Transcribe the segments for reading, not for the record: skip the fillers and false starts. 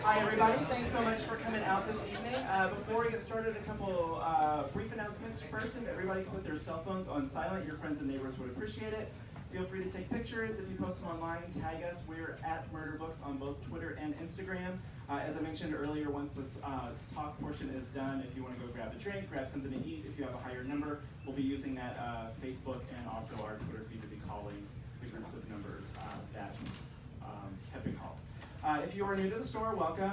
Hi everybody, thanks so much for coming out this evening. Before we get started, a couple brief announcements. First, if everybody can put their cell phones on silent, your friends and neighbors would appreciate it. Feel free to take pictures. If you post them online, tag us. We're at Murder Books on both Twitter and Instagram. As I mentioned earlier, once this talk portion is done, if you want to go grab a drink, grab something to eat, if you have a higher number, we'll be using that Facebook and also our Twitter feed to be calling the groups of numbers that have been called. If you are new to the store, welcome.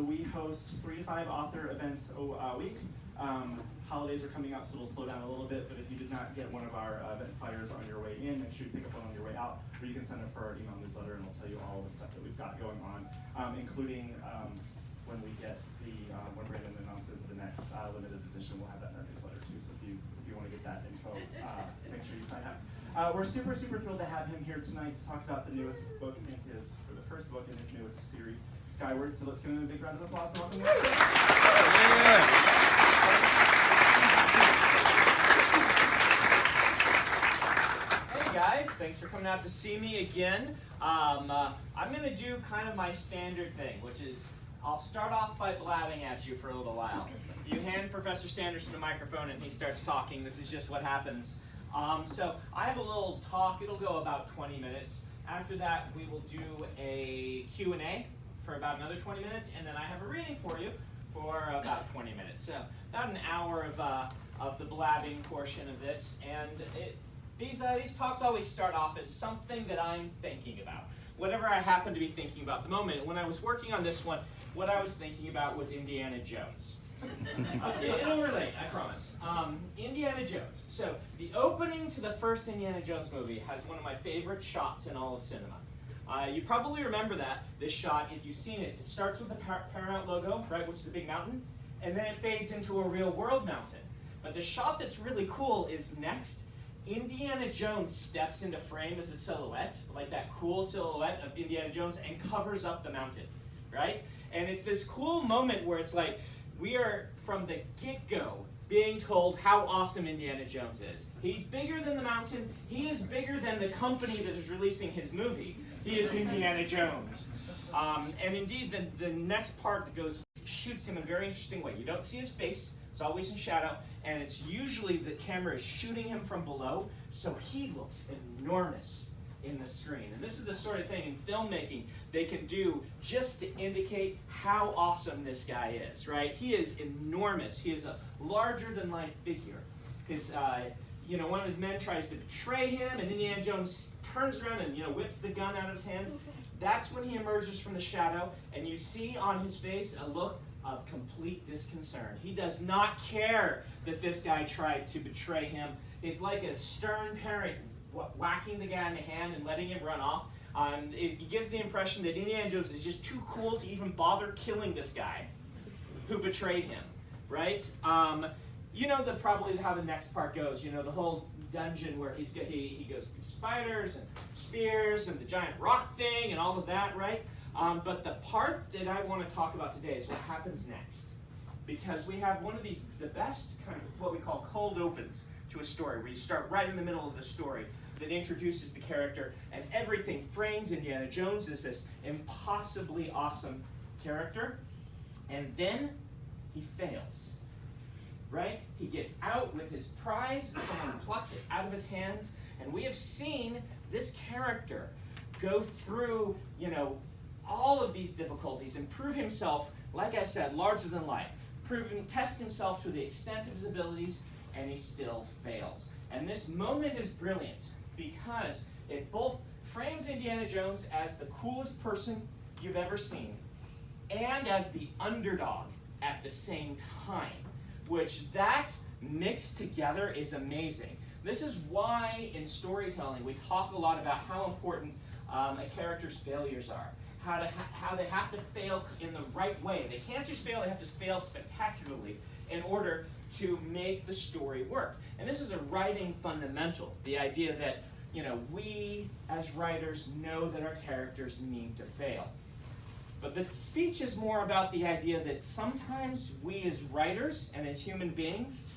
We host 3 to 5 author events a week. Holidays are coming up, so it'll slow down a little bit, but if you did not get one of our event flyers on your way in, make sure you pick up one on your way out, or you can send it for our email newsletter, and we'll tell you all the stuff that we've got going on, including when we get when Brandon announces the next limited edition, we'll have that in our newsletter too, so if you want to get that info, make sure you sign up. We're super thrilled to have him here tonight to talk about the newest book in his, or the first book in his newest series, Skyward. So let's give him a big round of applause and welcome him. Hey guys, thanks for coming out to see me again. I'm going to do kind of my standard thing, which is I'll start off by blabbing at you for a little while. You hand Professor Sanderson a microphone and he starts talking. This is just what happens. So I have a little talk. It'll go about 20 minutes. After that, we will do a Q&A for about another 20 minutes, and then I have a reading for you for about 20 minutes. So about an hour of the blabbing portion of this. And these talks always start off as something that I'm thinking about. Whatever I happen to be thinking about at the moment. When I was working on this one, what I was thinking about was Indiana Jones. It'll relate, I promise. Indiana Jones. So the opening to the first Indiana Jones movie has one of my favorite shots in all of cinema. You probably remember this shot if you've seen it. It starts with the Paramount logo, right, which is a big mountain, and then it fades into a real world mountain. But the shot that's really cool is next. Indiana Jones steps into frame as a silhouette, like that cool silhouette of Indiana Jones, and covers up the mountain, right? And it's this cool moment where it's like, we are, from the get-go, being told how awesome Indiana Jones is. He's bigger than the mountain. He is bigger than the company that is releasing his movie. He is Indiana Jones. And indeed, the next part that goes shoots him in a very interesting way. You don't see his face. It's always in shadow. And it's usually the camera is shooting him from below, so he looks enormous in the screen. And this is the sort of thing in filmmaking they can do just to indicate how awesome this guy is, right? He is enormous. He is a larger-than-life figure. One of his men tries to betray him, and Indiana Jones turns around and whips the gun out of his hands. That's when he emerges from the shadow, and you see on his face a look of complete disconcern. He does not care that this guy tried to betray him. It's like a stern parent whacking the guy in the hand and letting him run off. It gives the impression that Indiana Jones is just too cool to even bother killing this guy who betrayed him, right? Probably how the next part goes. The whole dungeon where he goes through spiders and spears and the giant rock thing and all of that, right? But the part that I want to talk about today is what happens next. Because we have one of the best kind of what we call cold opens to a story, where you start right in the middle of the story that introduces the character, and everything frames Indiana Jones as this impossibly awesome character, and then he fails, right? He gets out with his prize, someone plucks it out of his hands, and we have seen this character go through, all of these difficulties and prove himself, like I said, larger than life, test himself to the extent of his abilities, and he still fails. And this moment is brilliant because it both frames Indiana Jones as the coolest person you've ever seen and as the underdog at the same time, which that mixed together is amazing. This is why in storytelling we talk a lot about how important a character's failures are, how they have to fail in the right way. They can't just fail, they have to fail spectacularly in order to make the story work. And this is a writing fundamental, the idea that we as writers know that our characters need to fail. But the speech is more about the idea that sometimes we as writers and as human beings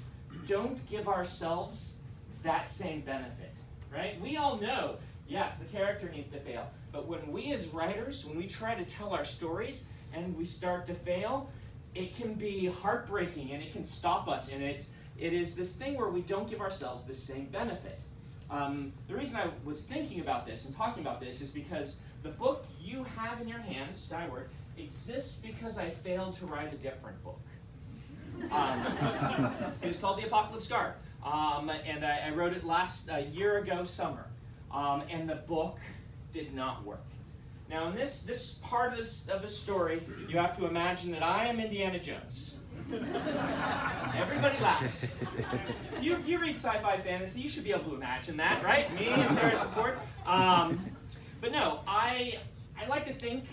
don't give ourselves that same benefit, right? We all know, yes, the character needs to fail, but when we as writers, when we try to tell our stories, and we start to fail, it can be heartbreaking and it can stop us, and it is this thing where we don't give ourselves the same benefit. The reason I was thinking about this and talking about this is because the book you have in your hands, Skyward, exists because I failed to write a different book. It was called The Apocalypse Guard, and I wrote it a year ago summer, and the book did not work. Now in this part of the story, you have to imagine that I am Indiana Jones. Everybody laughs. You read sci-fi fantasy, you should be able to imagine that, right? Me as Harrison Ford. But no, I like to think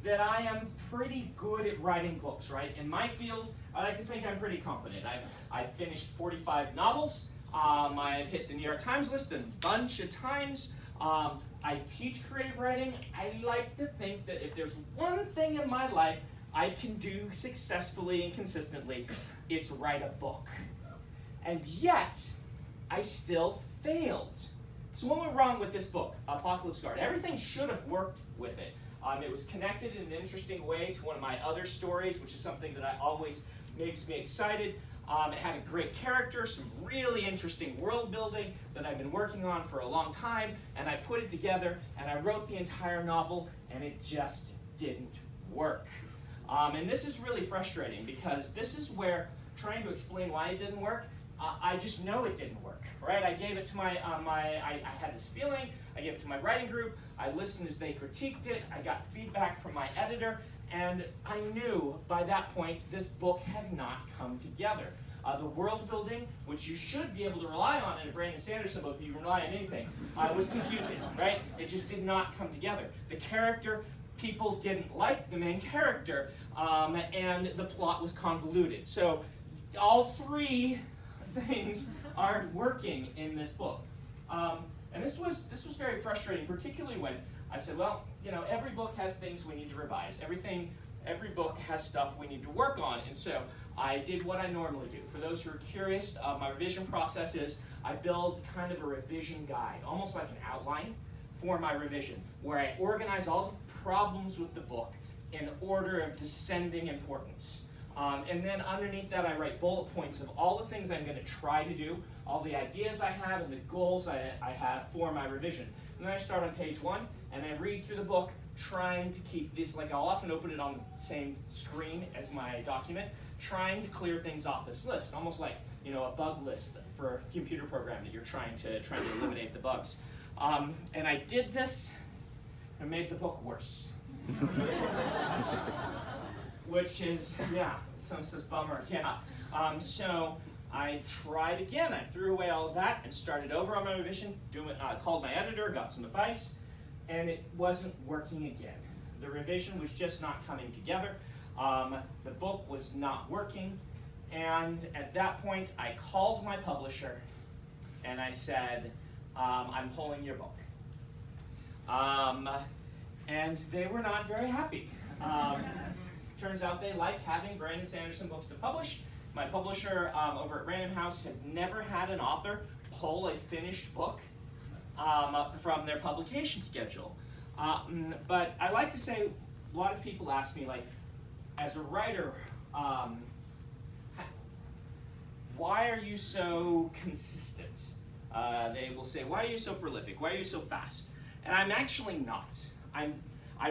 that I am pretty good at writing books, right? In my field, I like to think I'm pretty competent. I've finished 45 novels. I've hit the New York Times list a bunch of times. I teach creative writing. I like to think that if there's one thing in my life I can do successfully and consistently, it's write a book. And yet, I still failed. So what went wrong with this book, Apocalypse Guard? Everything should have worked with it. It was connected in an interesting way to one of my other stories, which is something that always makes me excited. It had a great character, some really interesting world building that I've been working on for a long time, and I put it together, and I wrote the entire novel, and it just didn't work. And this is really frustrating, because this is where trying to explain why it didn't work, I just know it didn't work, right? I gave it to I had this feeling, I gave it to my writing group, I listened as they critiqued it, I got feedback from my editor, and I knew by that point this book had not come together. The world building, which you should be able to rely on in a Brandon Sanderson book if you rely on anything, was confusing, right? It just did not come together. The character, people didn't like the main character, and the plot was convoluted. So all three things aren't working in this book. And this was very frustrating, particularly when I said, well, every book has things we need to revise. Every book has stuff we need to work on. And so I did what I normally do. For those who are curious, my revision process is I build kind of a revision guide, almost like an outline for my revision, where I organize all the problems with the book in order of descending importance. And then underneath that, I write bullet points of all the things I'm going to try to do, all the ideas I have and the goals I have for my revision. And then I start on page 1, and I read through the book, trying to keep this, like I'll often open it on the same screen as my document, trying to clear things off this list, almost like a bug list for a computer program that you're trying to eliminate the bugs. And I did this and made the book worse. Which is, some says bummer, so I tried again. I threw away all of that and started over on my revision, called my editor, got some advice, and it wasn't working again. The revision was just not coming together. The book was not working, and at that point I called my publisher and I said, I'm pulling your book. And they were not very happy. Turns out they like having Brandon Sanderson books to publish. My publisher over at Random House had never had an author pull a finished book from their publication schedule. But I like to say, a lot of people ask me, like, as a writer, why are you so consistent? They will say, why are you so prolific? Why are you so fast? And I'm actually not. I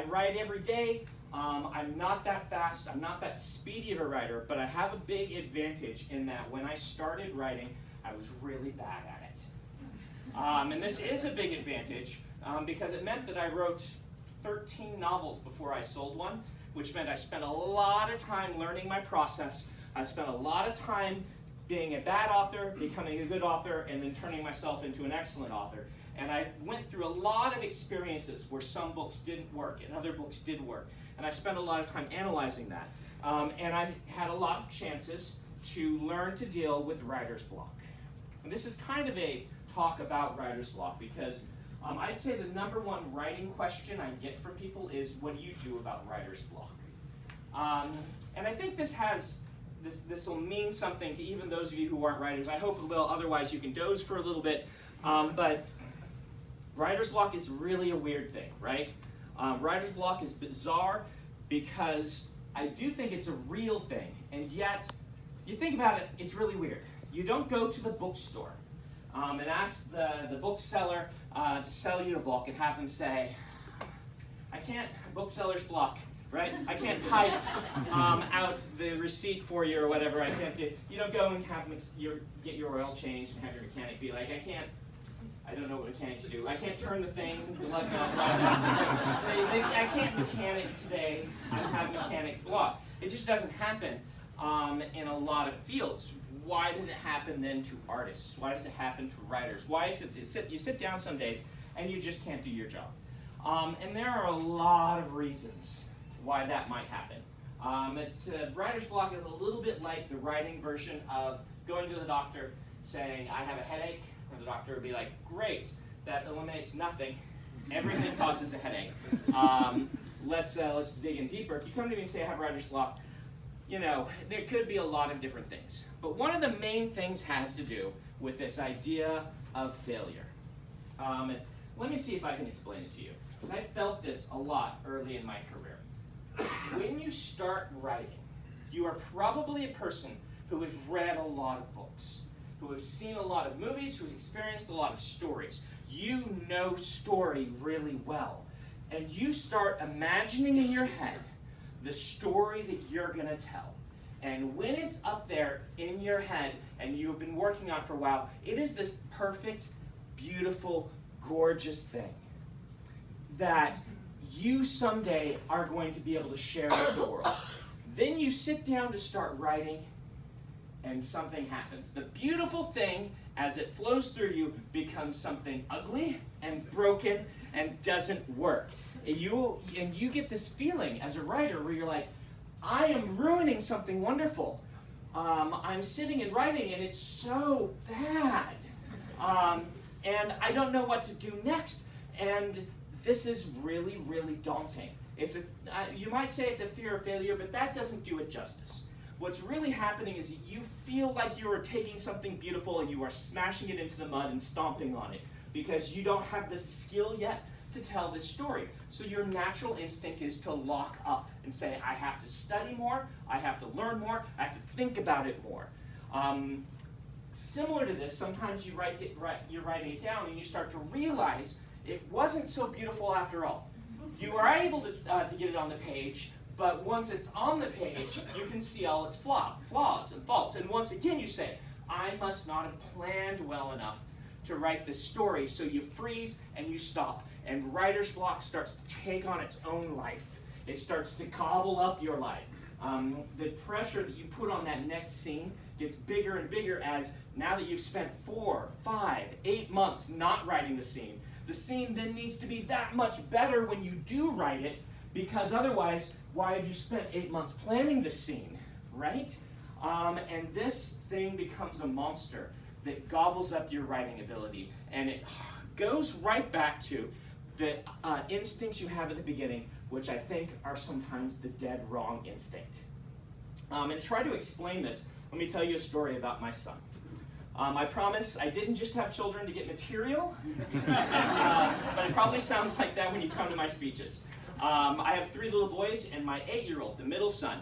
write every day. I'm not that fast, I'm not that speedy of a writer, but I have a big advantage in that when I started writing, I was really bad at it. And this is a big advantage because it meant that I wrote 13 novels before I sold one, which meant I spent a lot of time learning my process. I spent a lot of time being a bad author, becoming a good author, and then turning myself into an excellent author. And I went through a lot of experiences where some books didn't work and other books did work. And I spent a lot of time analyzing that. And I had a lot of chances to learn to deal with writer's block. And this is kind of a talk about writer's block because I'd say the number one writing question I get from people is, what do you do about writer's block? And I think this will mean something to even those of you who aren't writers. I hope it will, otherwise you can doze for a little bit. But writer's block is really a weird thing, right? Writer's block is bizarre because I do think it's a real thing, and yet, you think about it, it's really weird. You don't go to the bookstore and ask the bookseller to sell you a book and have them say, I can't, bookseller's block, right? I can't type out the receipt for you or whatever. I can't do. You don't go and have get your oil changed and have your mechanic be like, I don't know what mechanics do. I can't turn the thing. Like, I can't mechanic today. I have mechanic's block. It just doesn't happen in a lot of fields. Why does it happen then to artists? Why does it happen to writers? Why is it you sit down some days and you just can't do your job? And there are a lot of reasons why that might happen. Writer's block is a little bit like the writing version of going to the doctor saying, I have a headache, and the doctor would be like, great, that eliminates nothing. Everything causes a headache. Let's dig in deeper. If you come to me and say I have writer's block, there could be a lot of different things. But one of the main things has to do with this idea of failure. And let me see if I can explain it to you, because I felt this a lot early in my career. When you start writing, you are probably a person who has read a lot of books, who has seen a lot of movies, who has experienced a lot of stories. You know story really well. And you start imagining in your head the story that you're going to tell. And when it's up there in your head and you've been working on it for a while, it is this perfect, beautiful, gorgeous thing that you someday are going to be able to share with the world. Then you sit down to start writing, and something happens. The beautiful thing, as it flows through you, becomes something ugly and broken and doesn't work. And you get this feeling as a writer where you're like, I am ruining something wonderful. I'm sitting and writing, and it's so bad. And I don't know what to do next. And this is really, really daunting. You might say it's a fear of failure, but that doesn't do it justice. What's really happening is you feel like you are taking something beautiful and you are smashing it into the mud and stomping on it because you don't have the skill yet to tell this story. So your natural instinct is to lock up and say, I have to study more, I have to learn more, I have to think about it more. Similar to this, sometimes you're writing it down and you start to realize it wasn't so beautiful after all. You are able to get it on the page, but once it's on the page, you can see all its flaws and faults. And once again you say, I must not have planned well enough to write this story. So you freeze and you stop. And writer's block starts to take on its own life. It starts to gobble up your life. The pressure that you put on that next scene gets bigger and bigger as now that you've spent 4, 5, 8 months not writing the scene then needs to be that much better when you do write it, because otherwise, why have you spent 8 months planning the scene, right? And this thing becomes a monster that gobbles up your writing ability, and it goes right back to the instincts you have at the beginning, which I think are sometimes the dead wrong instinct. And to try to explain this, let me tell you a story about my son. I promise I didn't just have children to get material, but it probably sounds like that when you come to my speeches. I have 3 little boys and my 8-year-old, the middle son.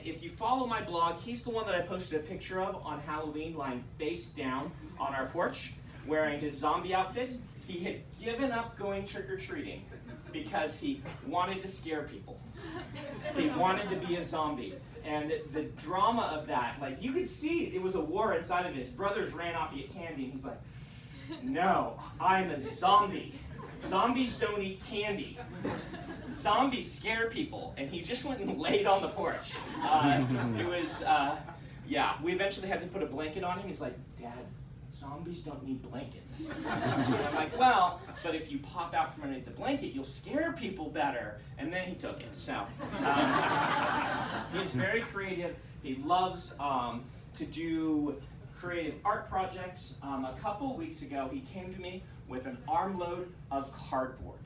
If you follow my blog, he's the one that I posted a picture of on Halloween lying face down on our porch, wearing his zombie outfit. He had given up going trick-or-treating because he wanted to scare people. He wanted to be a zombie. And the drama of that, like you could see it was a war inside of his brothers ran off to get candy, and he's like, no, I'm a zombie. Zombies don't eat candy. Zombies scare people. And he just went and laid on the porch. We eventually had to put a blanket on him. He's like, Dad, zombies don't need blankets. And I'm like, well, but if you pop out from underneath the blanket, you'll scare people better. And then he took it. So he's very creative. He loves to do creative art projects. A couple weeks ago, he came to me with an armload of cardboard.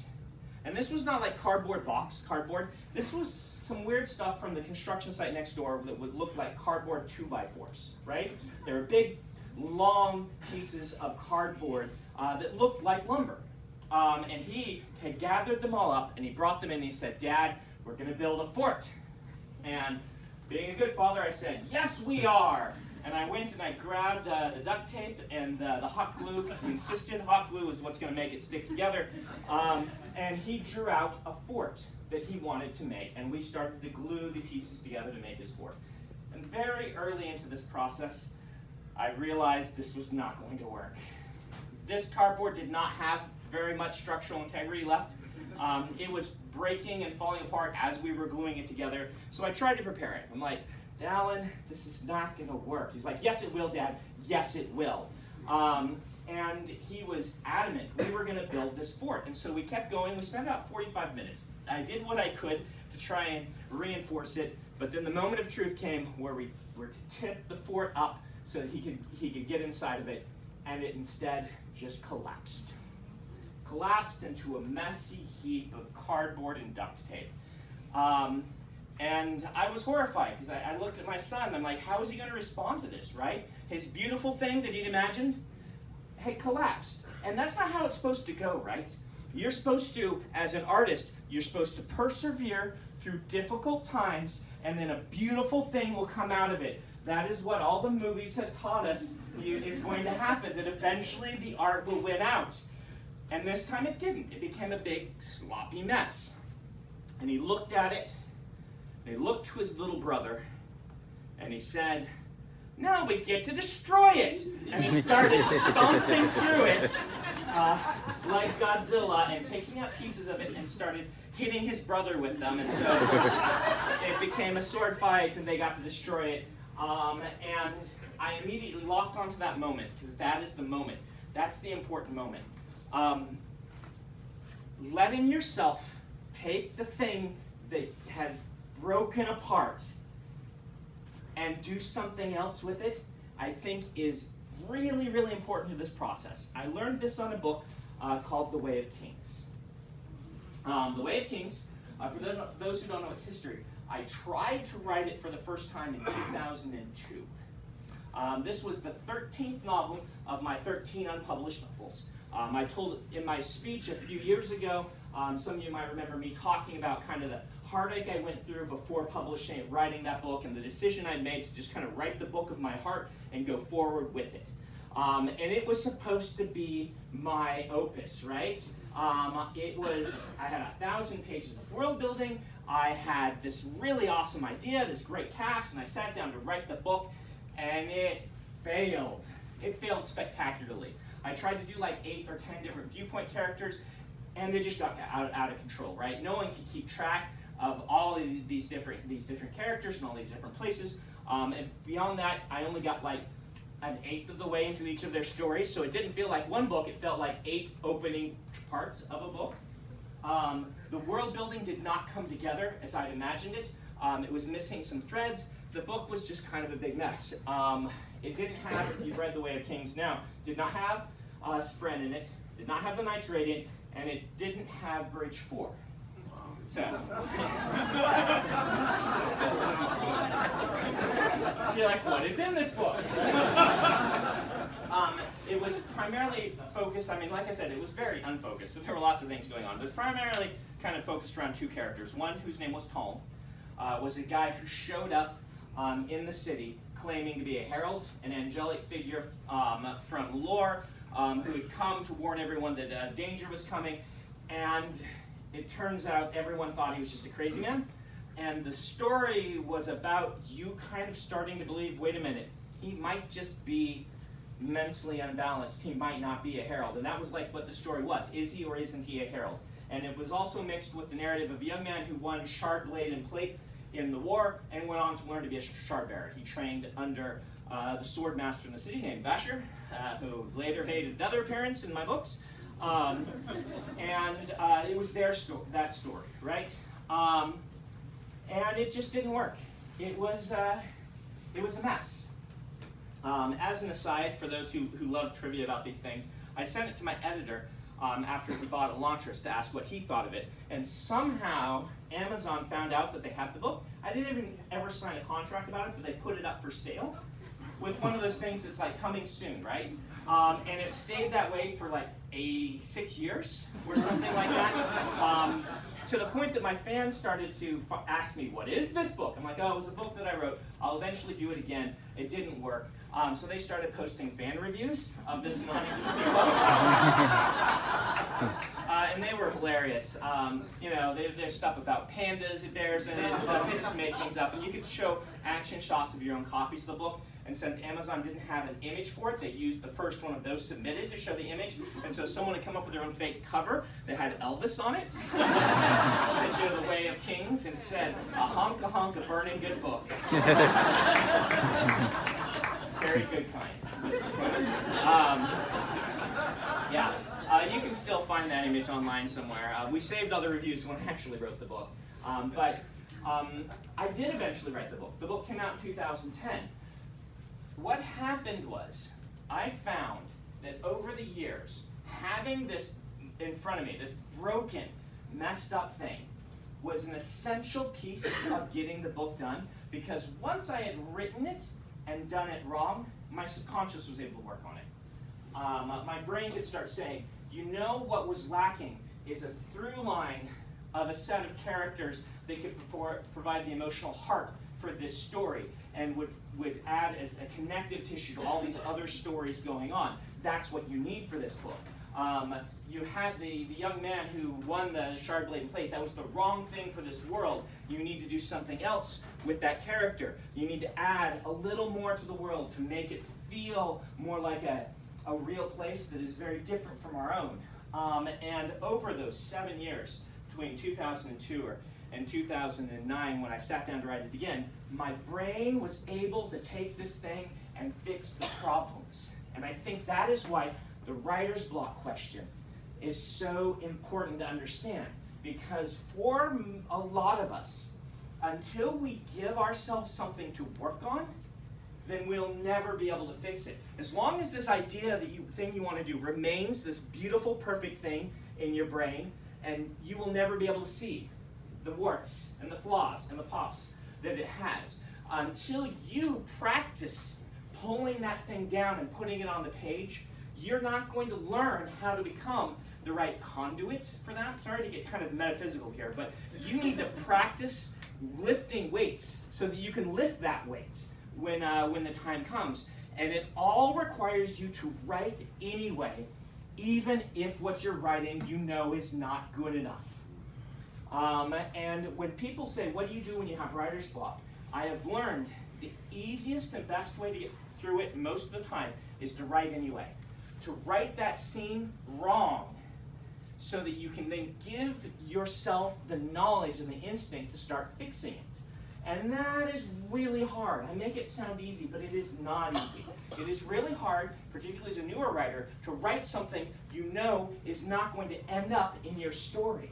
And this was not like cardboard. This was some weird stuff from the construction site next door that would look like cardboard 2x4s, right? They were big, long pieces of cardboard that looked like lumber. And he had gathered them all up and he brought them in and he said, Dad, we're going to build a fort. And being a good father, I said, yes, we are. And I went and I grabbed the duct tape and the hot glue, because he insisted hot glue is what's going to make it stick together. And he drew out a fort that he wanted to make, and we started to glue the pieces together to make his fort. And very early into this process, I realized this was not going to work. This cardboard did not have very much structural integrity left. It was breaking and falling apart as we were gluing it together. So I tried to prepare it. I'm like, Alan, this is not going to work. He's like, yes, it will, Dad. Yes, it will. And he was adamant we were going to build this fort. And so we kept going. We spent about 45 minutes. I did what I could to try and reinforce it. But then the moment of truth came where we were to tip the fort up so that he could get inside of it. And it instead just collapsed. Collapsed into a messy heap of cardboard and duct tape. And I was horrified because I looked at my son and I'm like, how is he going to respond to this, right? His beautiful thing that he'd imagined had collapsed. And that's not how it's supposed to go, right? You're supposed to, as an artist, you're supposed to persevere through difficult times, and then a beautiful thing will come out of it. That is what all the movies have taught us is going to happen, that eventually the art will win out. And this time it didn't. It became a big, sloppy mess. And he looked at it, and he looked to his little brother, and he said, now we get to destroy it. And he started stomping through it like Godzilla and picking up pieces of it and started hitting his brother with them. And so it became a sword fight, and they got to destroy it. And I immediately locked onto that moment, because that is the moment. That's the important moment. Letting yourself take the thing that has broken apart and do something else with it, I think is really, really important to this process. I learned this on a book called The Way of Kings. The Way of Kings, for those who don't know its history, I tried to write it for the first time in 2002. This was the 13th novel of my 13 unpublished novels. I told in my speech a few years ago, some of you might remember me talking about kind of the heartache I went through before publishing it, writing that book, and the decision I made to just kind of write the book of my heart and go forward with it. And it was supposed to be my opus, right? I had 1,000 pages of world building. I had this really awesome idea, this great cast, and I sat down to write the book, and it failed. It failed spectacularly. I tried to do like 8 or 10 different viewpoint characters, and they just got out of control, right? No one could keep track of all of these different characters and all these different places. And beyond that, I only got like an 1/8 of the way into each of their stories, so it didn't feel like one book. It felt like 8 opening parts of a book. The world building did not come together as I'd imagined it. It was missing some threads. The book was just kind of a big mess. It didn't have, if you've read The Way of Kings now, did not have Spren in it, did not have the Knights Radiant, and it didn't have Bridge 4. So, you're like, what is in this book? It was primarily focused, I mean, like I said, it was very unfocused, so there were lots of things going on. It was primarily kind of focused around 2 characters. One, whose name was Tom, was a guy who showed up in the city claiming to be a herald, an angelic figure from lore, who had come to warn everyone that danger was coming, and it turns out everyone thought he was just a crazy man, and the story was about you kind of starting to believe, wait a minute, he might just be mentally unbalanced, he might not be a herald, and that was like what the story was. Is he or isn't he a herald? And it was also mixed with the narrative of a young man who won shard blade and plate in the war and went on to learn to be a shard bearer. He trained under the sword master in the city named Vasher, who later made another appearance in my books. And it was that story, right? And it just didn't work. It was a mess. As an aside, for those who love trivia about these things, I sent it to my editor after he bought Elantris to ask what he thought of it. And somehow, Amazon found out that they had the book. I didn't even ever sign a contract about it, but they put it up for sale with one of those things that's like coming soon, right? And it stayed that way for like 6 years or something like that. to the point that my fans started to ask me, what is this book? I'm like, oh, it was a book that I wrote. I'll eventually do it again. It didn't work. So they started posting fan reviews of this non-existing book. And they were hilarious. There's stuff about pandas, bears in it, stuff. They just make things up. And you could show action shots of your own copies of the book. And since Amazon didn't have an image for it, they used the first one of those submitted to show the image. And so someone had come up with their own fake cover that had Elvis on it. As you know, The Way of Kings, and it said, a honk, a burning good book. Very good kind. You can still find that image online somewhere. We saved all the reviews when I actually wrote the book. I did eventually write the book. The book came out in 2010. What happened was, I found that over the years, having this in front of me, this broken, messed up thing, was an essential piece of getting the book done, because once I had written it and done it wrong, my subconscious was able to work on it. My brain could start saying, you know what was lacking is a through line of a set of characters that could provide the emotional heart for this story, and would add as a connective tissue to all these other stories going on. That's what you need for this book. You had the young man who won the Shard Blade and Plate. That was the wrong thing for this world. You need to do something else with that character. You need to add a little more to the world to make it feel more like a real place that is very different from our own. And over those 7 years, between 2002 and 2009, when I sat down to write it again, my brain was able to take this thing and fix the problems. And I think that is why the writer's block question is so important to understand. Because for a lot of us, until we give ourselves something to work on, then we'll never be able to fix it. As long as this idea, thing you want to do, remains this beautiful, perfect thing in your brain, and you will never be able to see the warts and the flaws and the pops that it has. Until you practice pulling that thing down and putting it on the page, you're not going to learn how to become the right conduit for that. Sorry to get kind of metaphysical here, but you need to practice lifting weights so that you can lift that weight when the time comes. And it all requires you to write anyway, even if what you're writing you know is not good enough. And when people say, what do you do when you have writer's block? I have learned the easiest and best way to get through it most of the time is to write anyway. To write that scene wrong so that you can then give yourself the knowledge and the instinct to start fixing it. And that is really hard. I make it sound easy, but it is not easy. It is really hard, particularly as a newer writer, to write something you know is not going to end up in your story.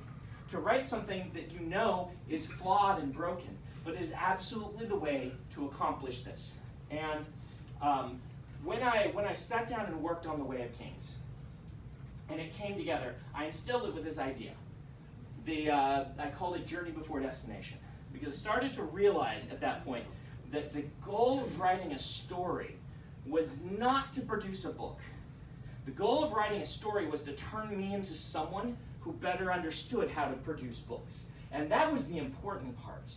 To write something that you know is flawed and broken, but is absolutely the way to accomplish this. And when I sat down and worked on The Way of Kings, and it came together, I instilled it with this idea. I called it Journey Before Destination, because I started to realize at that point that the goal of writing a story was not to produce a book. The goal of writing a story was to turn me into someone who better understood how to produce books. And that was the important part.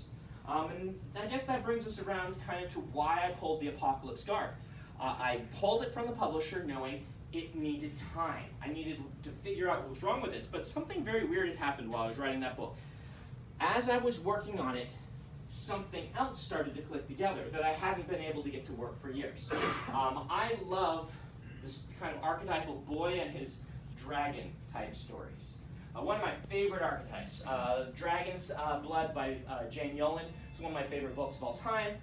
And I guess that brings us around kind of to why I pulled the Apocalypse Guard. I pulled it from the publisher knowing it needed time. I needed to figure out what was wrong with this. But something very weird had happened while I was writing that book. As I was working on it, something else started to click together that I hadn't been able to get to work for years. I love this kind of archetypal boy and his dragon type stories. One of my favorite archetypes, Dragon's Blood by Jane Yolen. It's one of my favorite books of all time.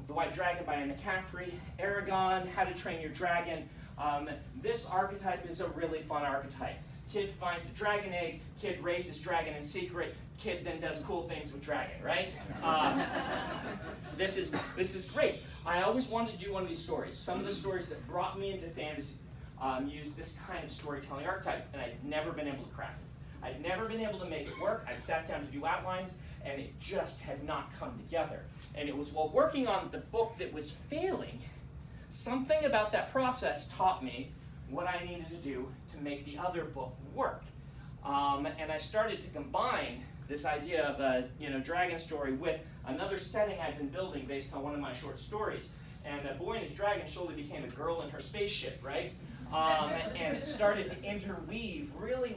The White Dragon by Anne McCaffrey, Aragon, How to Train Your Dragon. This archetype is a really fun archetype. Kid finds a dragon egg, kid raises dragon in secret, kid then does cool things with dragon, right? This is great. I always wanted to do one of these stories. Some of the stories that brought me into fantasy use this kind of storytelling archetype, and I'd never been able to crack it. I'd never been able to make it work. I'd sat down to do outlines, and it just had not come together. And it was while working on the book that was failing, something about that process taught me what I needed to do to make the other book work. And I started to combine this idea of a dragon story with another setting I'd been building based on one of my short stories. And a boy and his dragon slowly became a girl in her spaceship, right? And it started to interweave really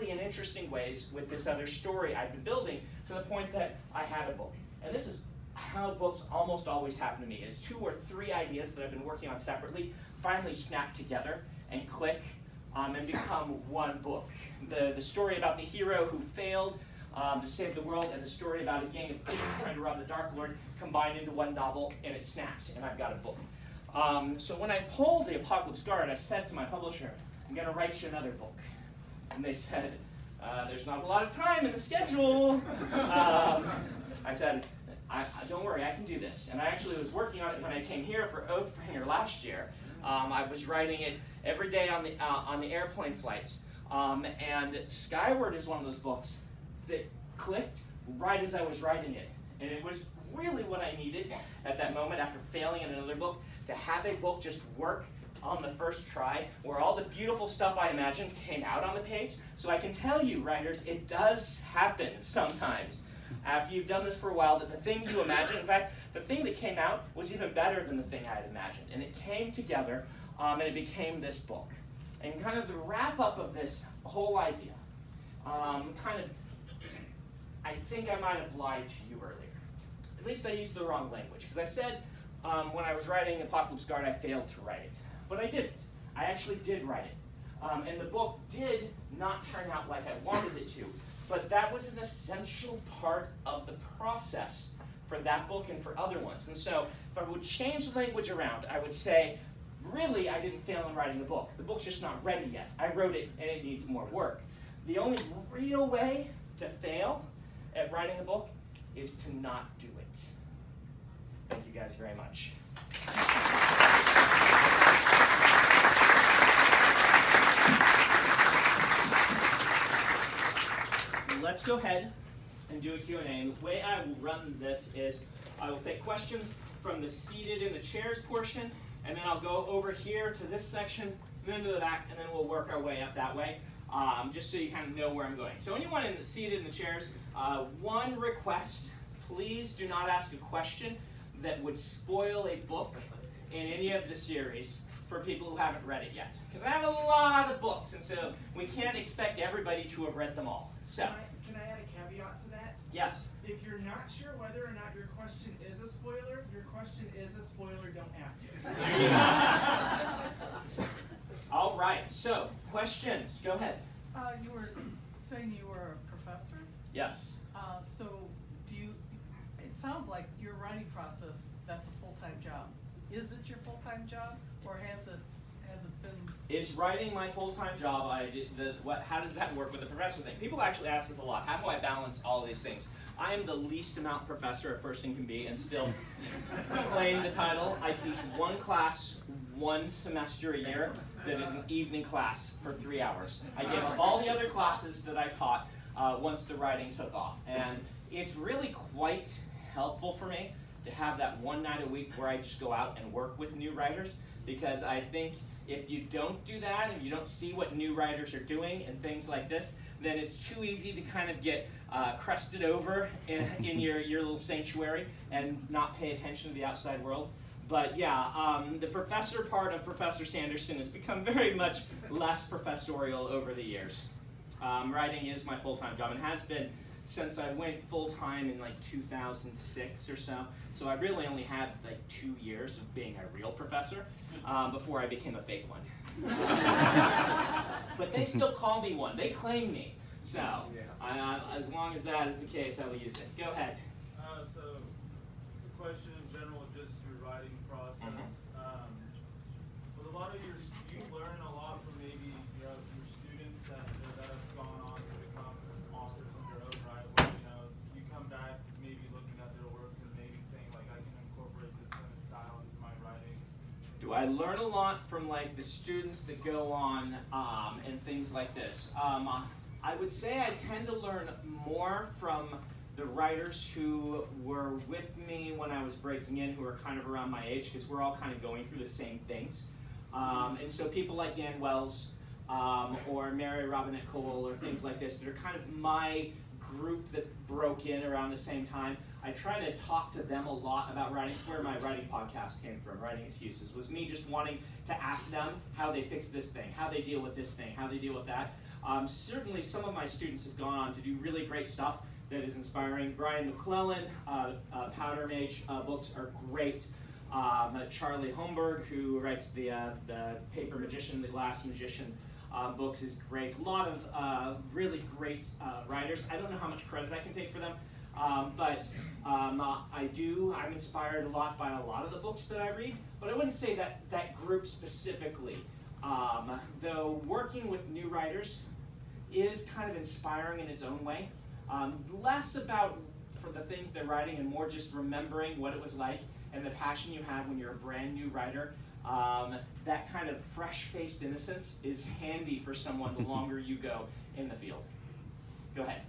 in interesting ways with this other story I'd been building, to the point that I had a book. And this is how books almost always happen to me, is 2 or 3 ideas that I've been working on separately finally snap together and click and become one book. The story about the hero who failed to save the world, and the story about a gang of thieves trying to rob the Dark Lord combined into one novel, and it snaps, and I've got a book. So when I pulled the Apocalypse Guard, I said to my publisher, I'm going to write you another book. And they said, there's not a lot of time in the schedule. I said, don't worry, I can do this. And I actually was working on it when I came here for Oathbringer last year. I was writing it every day on the airplane flights. And Skyward is one of those books that clicked right as I was writing it. And it was really what I needed at that moment, after failing in another book, to have a book just work on the first try, where all the beautiful stuff I imagined came out on the page. So I can tell you, writers, it does happen sometimes. After you've done this for a while, that the thing you imagine, in fact, the thing that came out was even better than the thing I had imagined. And it came together, and it became this book. And kind of the wrap-up of this whole idea, I think I might have lied to you earlier. At least I used the wrong language, because I said when I was writing Apocalypse Guard, I failed to write it. But I didn't. I actually did write it. And the book did not turn out like I wanted it to, but that was an essential part of the process for that book and for other ones. And so if I would change the language around, I would say, really, I didn't fail in writing the book. The book's just not ready yet. I wrote it, and it needs more work. The only real way to fail at writing a book is to not do it. Thank you guys very much. Let's go ahead and do a Q&A. And the way I will run this is I will take questions from the seated in the chairs portion, and then I'll go over here to this section, then to the back, and then we'll work our way up that way, just so you kind of know where I'm going. So anyone seated in the chairs, one request, please do not ask a question that would spoil a book in any of the series for people who haven't read it yet. Because I have a lot of books, and so we can't expect everybody to have read them all. So, Can I add a caveat to that? Yes. If you're not sure whether or not your question is a spoiler, your question is a spoiler, don't ask it. There you go. All right, so questions, go ahead. You were saying you were a professor? Yes. So it sounds like your writing process, that's a full-time job. Is it your full-time job, or has it been? Is writing my full-time job? How does that work with the professor thing? People actually ask us a lot. How do I balance all of these things? I am the least amount professor a person can be and still claim the title. I teach one class, one semester a year that is an evening class for 3 hours. I gave up all the other classes that I taught once the writing took off. And it's really quite helpful for me to have that one night a week where I just go out and work with new writers, because I think if you don't do that, and you don't see what new writers are doing and things like this, then it's too easy to kind of get crusted over in your little sanctuary and not pay attention to the outside world. But yeah, the professor part of Professor Sanderson has become very much less professorial over the years. Writing is my full-time job and has been since I went full-time in like 2006 or so. So I really only had like 2 years of being a real professor before I became a fake one. But they still call me one. They claim me. So as long as that is the case, I will use it. Go ahead. So the question in general, just your writing process. With a lot of you learn a lot from maybe your students that have gone on to become authors of their own right, where you come back maybe looking at their works and maybe saying like, I can incorporate this kind of style into my writing. Do I learn a lot from like the students that go on and things like this? I would say I tend to learn more from the writers who were with me when I was breaking in, who are kind of around my age, because we're all kind of going through the same things. And so people like Dan Wells, or Mary Robinette Cole, or things like this that are kind of my group that broke in around the same time. I try to talk to them a lot about writing. It's where my writing podcast came from. Writing Excuses was me just wanting to ask them how they fix this thing, how they deal with this thing, how they deal with that. Certainly some of my students have gone on to do really great stuff that is inspiring. Brian McClellan, Powder Mage books are great. Charlie Holmberg, who writes the Paper Magician, the Glass Magician books, is great. A lot of really great writers. I don't know how much credit I can take for them, but I'm inspired a lot by a lot of the books that I read, but I wouldn't say that group specifically. Though working with new writers is kind of inspiring in its own way. Less about for the things they're writing and more just remembering what it was like and the passion you have when you're a brand new writer. That kind of fresh-faced innocence is handy for someone the longer you go in the field. Go ahead.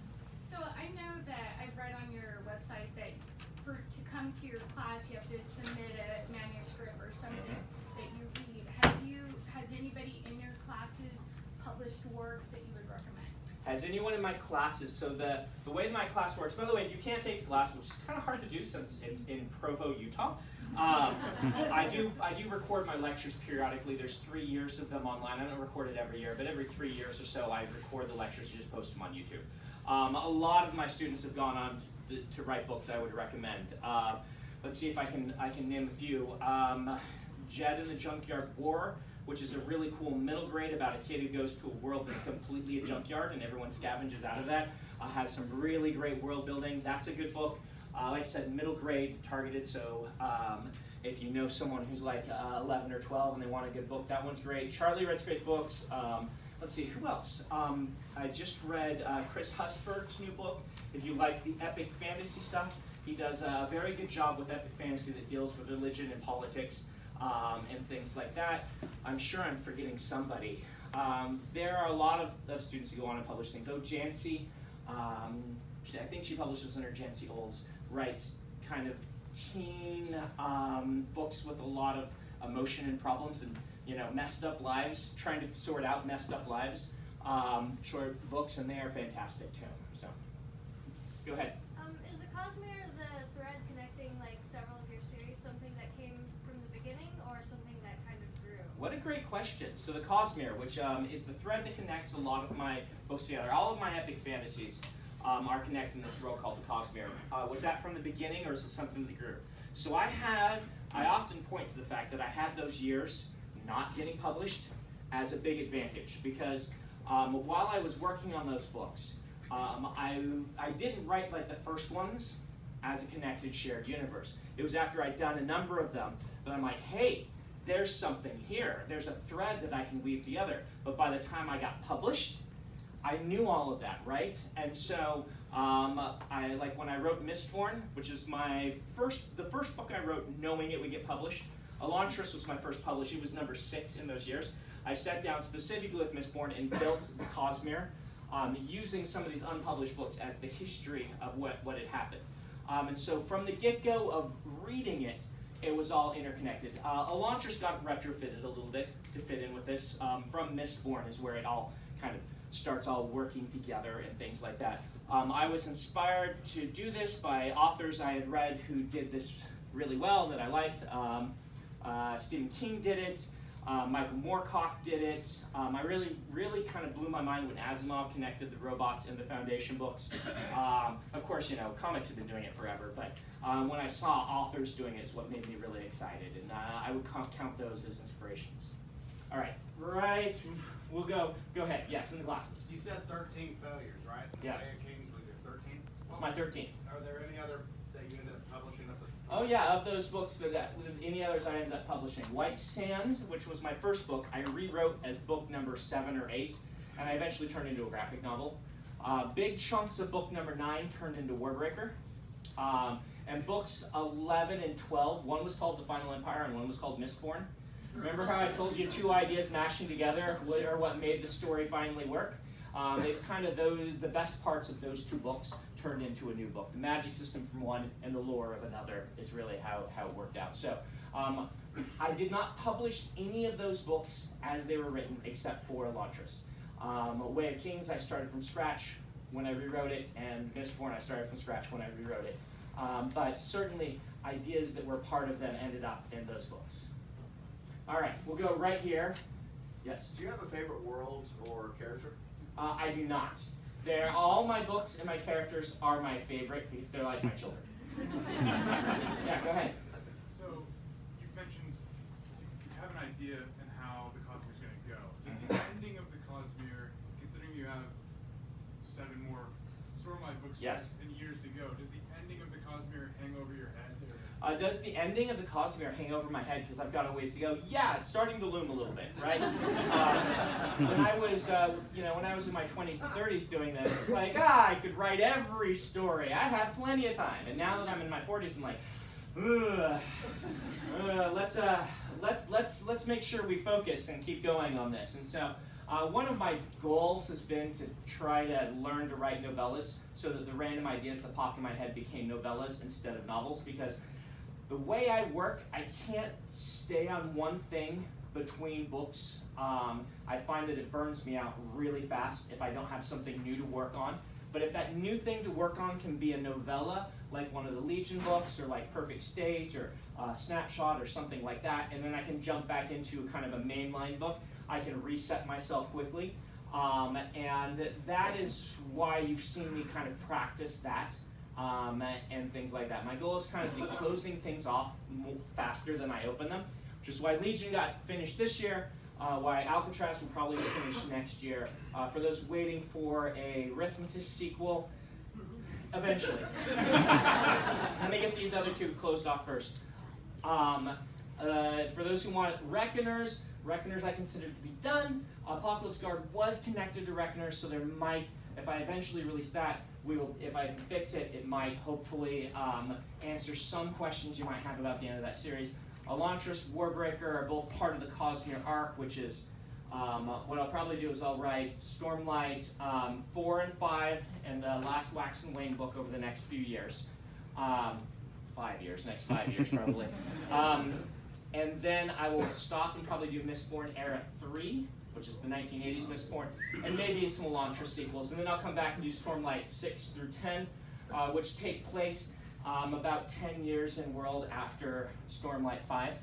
So I know that I've read on your website that to come to your class you have to submit a manuscript or something that you read. Has anybody in your classes published works that you would recommend? Has anyone in my classes, so the way my class works, by the way, if you can't take the class, which is kind of hard to do since it's in Provo, Utah, I do record my lectures periodically. There's 3 years of them online. I don't record it every year, but every 3 years or so I record the lectures and just post them on YouTube. A lot of my students have gone on to write books I would recommend. Let's see if I can name a few. Jed and the Junkyard War, which is a really cool middle grade about a kid who goes to a world that's completely a junkyard and everyone scavenges out of that. Has some really great world building. That's a good book. Like I said, middle grade targeted, so if you know someone who's like 11 or 12 and they want a good book, that one's great. Charlie writes great books. Let's see, who else? I just read Chris Husberg's new book. If you like the epic fantasy stuff, he does a very good job with epic fantasy that deals with religion and politics and things like that. I'm sure I'm forgetting somebody. There are a lot of students who go on and publish things. Oh, Jancy, I think she publishes under Jancy Oles, writes kind of teen books with a lot of emotion and problems and messed up lives, trying to sort out messed up lives. Short books, and they are fantastic too. So, go ahead. Is the Cosmere the thread connecting like several of your series something that came from the beginning or something that kind of grew? What a great question. So the Cosmere, which is the thread that connects a lot of my books together. All of my epic fantasies are connected in this world called the Cosmere. Was that from the beginning or is it something that grew? So I often point to the fact that I had those years not getting published as a big advantage because while I was working on those books, I didn't write like the first ones as a connected shared universe. It was after I'd done a number of them that I'm like, hey, there's something here. There's a thread that I can weave together. But by the time I got published, I knew all of that, right? And so when I wrote Mistborn, which is the first book I wrote knowing it would get published. Elantris was my first publish. It was number 6 in those years. I sat down specifically with Mistborn and built the Cosmere using some of these unpublished books as the history of what had happened. And so from the get-go of reading it, it was all interconnected. Elantris got retrofitted a little bit to fit in with this. From Mistborn is where it all kind of starts all working together and things like that. I was inspired to do this by authors I had read who did this really well that I liked. Stephen King did it. Michael Moorcock did it. I really kind of blew my mind when Asimov connected the robots in the Foundation books. Of course, comics have been doing it forever, but when I saw authors doing it, it's what made me really excited, and I would count those as inspirations. All right, we'll go ahead. Yes, in the glasses. You said 13 failures, right? Yes. Kings was your 13? It's my 13th. Are there any other that you ended up publishing up Oh yeah, of those books any others I ended up publishing. White Sand, which was my first book, I rewrote as book number 7 or 8, and I eventually turned into a graphic novel. Big chunks of book number 9 turned into Warbreaker. And books 11 and 12, one was called The Final Empire and one was called Mistborn. Remember how I told you 2 ideas mashing together are what made the story finally work? It's kind of the best parts of those two books turned into a new book. The magic system from one and the lore of another is really how it worked out. So I did not publish any of those books as they were written except for Elantris. Way of Kings I started from scratch when I rewrote it, and Mistborn I started from scratch when I rewrote it. But certainly ideas that were part of them ended up in those books. All right, we'll go right here. Yes? Do you have a favorite world or character? I do not. All my books and my characters are my favorite because they're like my children. Yeah, go ahead. So, you mentioned you have an idea in how the Cosmere's going to go. Does the ending of the Cosmere, considering you have 7 more Stormlight books Yes. in years to go, does the ending of the Cosmere hang over your head? Does the ending of the Cosmere hang over my head because I've got a ways to go? Yeah, it's starting to loom a little bit, right? When I was, when I was in my 20s and 30s doing this, like, I could write every story. I had plenty of time, and now that I'm in my 40s, I'm like, let's make sure we focus and keep going on this. And so, one of my goals has been to try to learn to write novellas so that the random ideas that pop in my head became novellas instead of novels, because the way I work, I can't stay on one thing between books. I find that it burns me out really fast if I don't have something new to work on. But if that new thing to work on can be a novella, like one of the Legion books, or like Perfect Stage, or Snapshot, or something like that, and then I can jump back into kind of a mainline book, I can reset myself quickly. And that is why you've seen me kind of practice that. And things like that. My goal is kind of to be closing things off faster than I open them, which is why Legion got finished this year, why Alcatraz will probably get finished next year. For those waiting for a Rhythmatis sequel, eventually. Let me get these other two closed off first. For those who want Reckoners I consider to be done. Apocalypse Guard was connected to Reckoners, so there might, if I eventually release that, if I can fix it, it might hopefully answer some questions you might have about the end of that series. Elantris, Warbreaker are both part of the Cosmere arc, which is, what I'll probably do is I'll write Stormlight 4 and 5 and the last Wax and Wane book over the next few years. 5 years, next 5 years probably. And then I will stop and probably do Mistborn Era 3, which is the 1980s Mistborn, and maybe some Elantris sequels. And then I'll come back and do Stormlight 6 through 10, which take place about 10 years in world after Stormlight 5.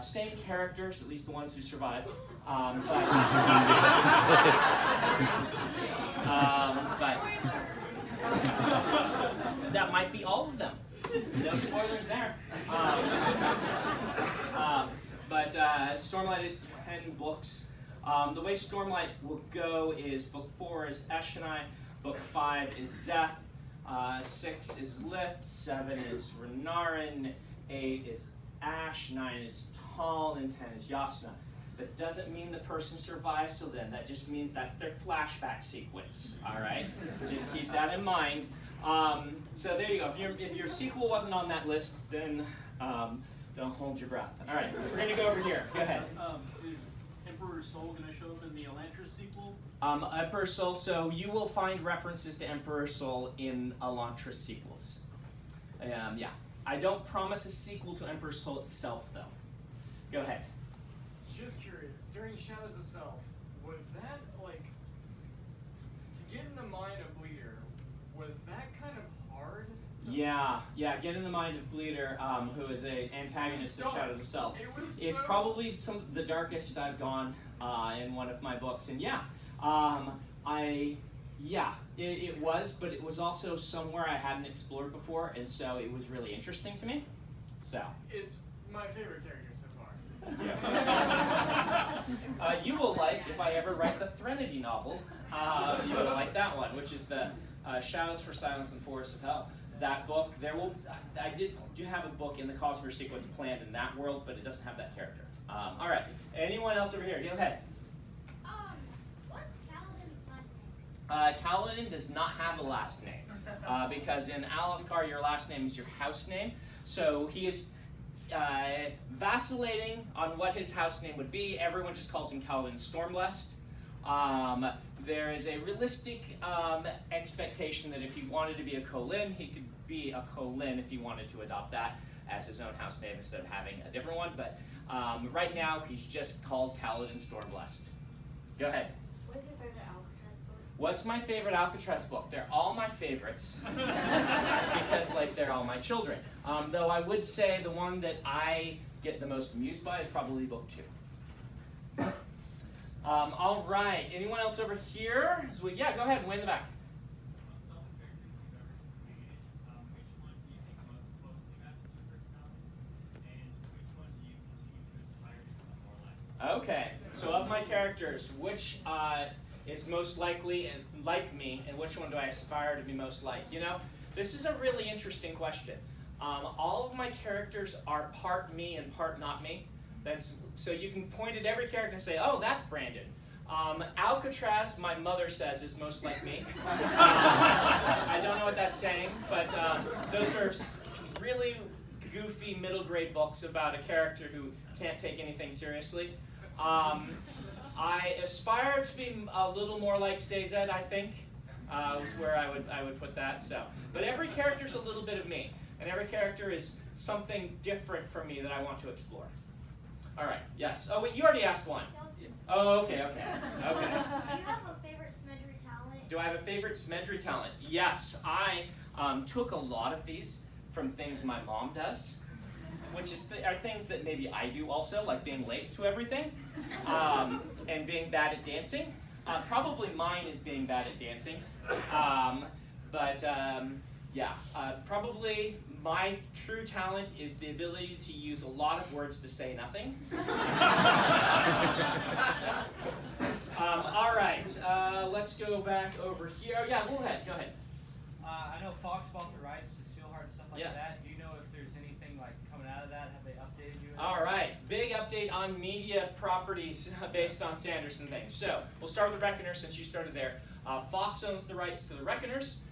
Same characters, at least the ones who survive. But that might be all of them. No spoilers there. But Stormlight is 10 books. The way Stormlight will go is book 4 is Eshonai, book 5 is Zeth, 6 is Lift, 7 is Renarin, 8 is Ash, 9 is Tal, and 10 is Yasna. That doesn't mean the person survives till then. That just means that's their flashback sequence. All right, just keep that in mind. So there you go. If your sequel wasn't on that list, then don't hold your breath. All right, we're gonna go over here. Go ahead. Is Emperor Soul going to show up in the Elantris sequel? Emperor Soul. So you will find references to Emperor Soul in Elantris sequels. Yeah. I don't promise a sequel to Emperor Soul itself, though. Go ahead. Just curious, during Shadows itself, was that, like, to get in the mind of Bleeder, was that kind of hard? Yeah, get in the mind of Bleeder, who is an antagonist of Shadows itself. It's probably some of the darkest I've gone in one of my books, and it was, but it was also somewhere I hadn't explored before, and so it was really interesting to me. So It's my favorite character so far. You will like, if I ever write the Threnody novel, you will like that one, which is the Shadows for Silence and Forests of Hell. That book, I do have a book in the Cosmere sequence planned in that world, but it doesn't have that character. All right, anyone else over here? Go ahead. What's Kaladin's last name? Kaladin does not have a last name, because in Alethkar, your last name is your house name. So he is vacillating on what his house name would be. Everyone just calls him Kaladin Stormblessed. there is a realistic expectation that if he wanted to be a Kholin, he could be a Kholin if he wanted to adopt that as his own house name instead of having a different one. But right now, he's just called Kaladin Stormblessed. Go ahead. What's your favorite Alcatraz book? What's my favorite Alcatraz book? They're all my favorites because, like, they're all my children. Though I would say the one that I get the most amused by is probably book 2. All right. Anyone else over here? So yeah, go ahead. Way in the back. Okay. So of my characters, which is most likely and like me, and which one do I aspire to be most like? You know, this is a really interesting question. All of my characters are part me and part not me. So you can point at every character and say, oh, that's Brandon. Alcatraz, my mother says, is most like me. I don't know what that's saying, but those are really goofy middle grade books about a character who can't take anything seriously. I aspire to be a little more like Sazed, I think, was where I would put that. So, but every character is a little bit of me, and every character is something different from me that I want to explore. All right. Yes. Oh, wait. You already asked one. Oh, okay. Do you have a favorite Smedry talent? Do I have a favorite Smedry talent? Yes. I took a lot of these from things my mom does, which are things that maybe I do also, like being late to everything, and being bad at dancing. Probably mine is being bad at dancing, probably my true talent is the ability to use a lot of words to say nothing. All right, let's go back over here. Oh, yeah, go ahead. I know Fox bought the rights to Steelheart and stuff like Yes. that. Do you know if there's anything like coming out of that? Have they updated you? All right, big update on media properties based on Sanderson things. So we'll start with the Reckoners since you started there. Fox owns the rights to the Reckoners.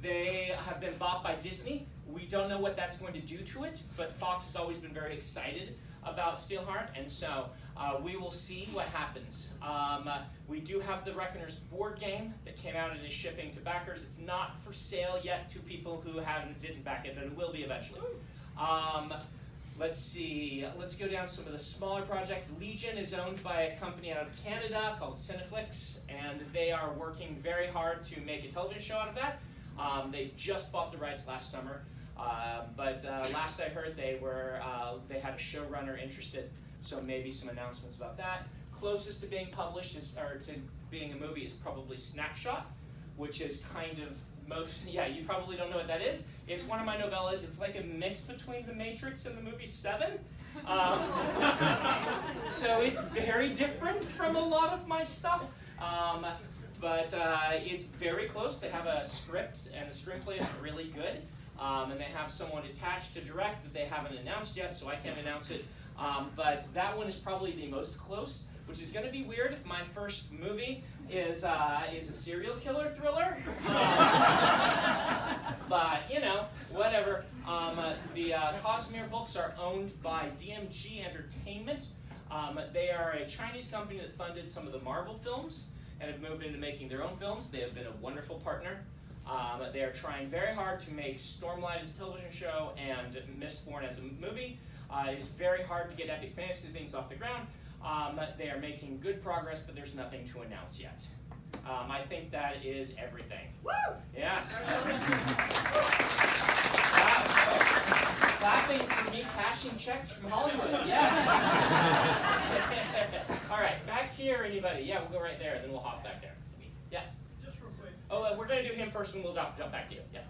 They have been bought by Disney. We don't know what that's going to do to it, but Fox has always been very excited about Steelheart, and so we will see what happens. We do have the Reckoners board game that came out and is shipping to backers. It's not for sale yet to people who didn't back it, but it will be eventually. Let's see. Let's go down some of the smaller projects. Legion is owned by a company out of Canada called Cineflix, and they are working very hard to make a television show out of that. They just bought the rights last summer, but last I heard they had a showrunner interested, so maybe some announcements about that. Closest to being published or to being a movie is probably Snapshot, which is kind of you probably don't know what that is. It's one of my novellas. It's like a mix between The Matrix and the movie Seven. So it's very different from a lot of my stuff. But it's very close. They have a script, and the screenplay is really good. And they have someone attached to direct that they haven't announced yet, so I can't announce it. But that one is probably the most close, which is going to be weird if my first movie is a serial killer thriller. But, whatever. The Cosmere books are owned by DMG Entertainment. They are a Chinese company that funded some of the Marvel films and have moved into making their own films. They have been a wonderful partner. They are trying very hard to make Stormlight as a television show and Mistborn as a movie. It's very hard to get epic fantasy things off the ground. They are making good progress, but there's nothing to announce yet. I think that is everything. Woo! Yes. Clapping for me cashing checks from Hollywood. Yes. All right, back here, anybody? Yeah, we'll go right there, and then we'll hop back there. Yeah. Just real quick. Oh, we're going to do him first, and we'll jump back to you. Yeah.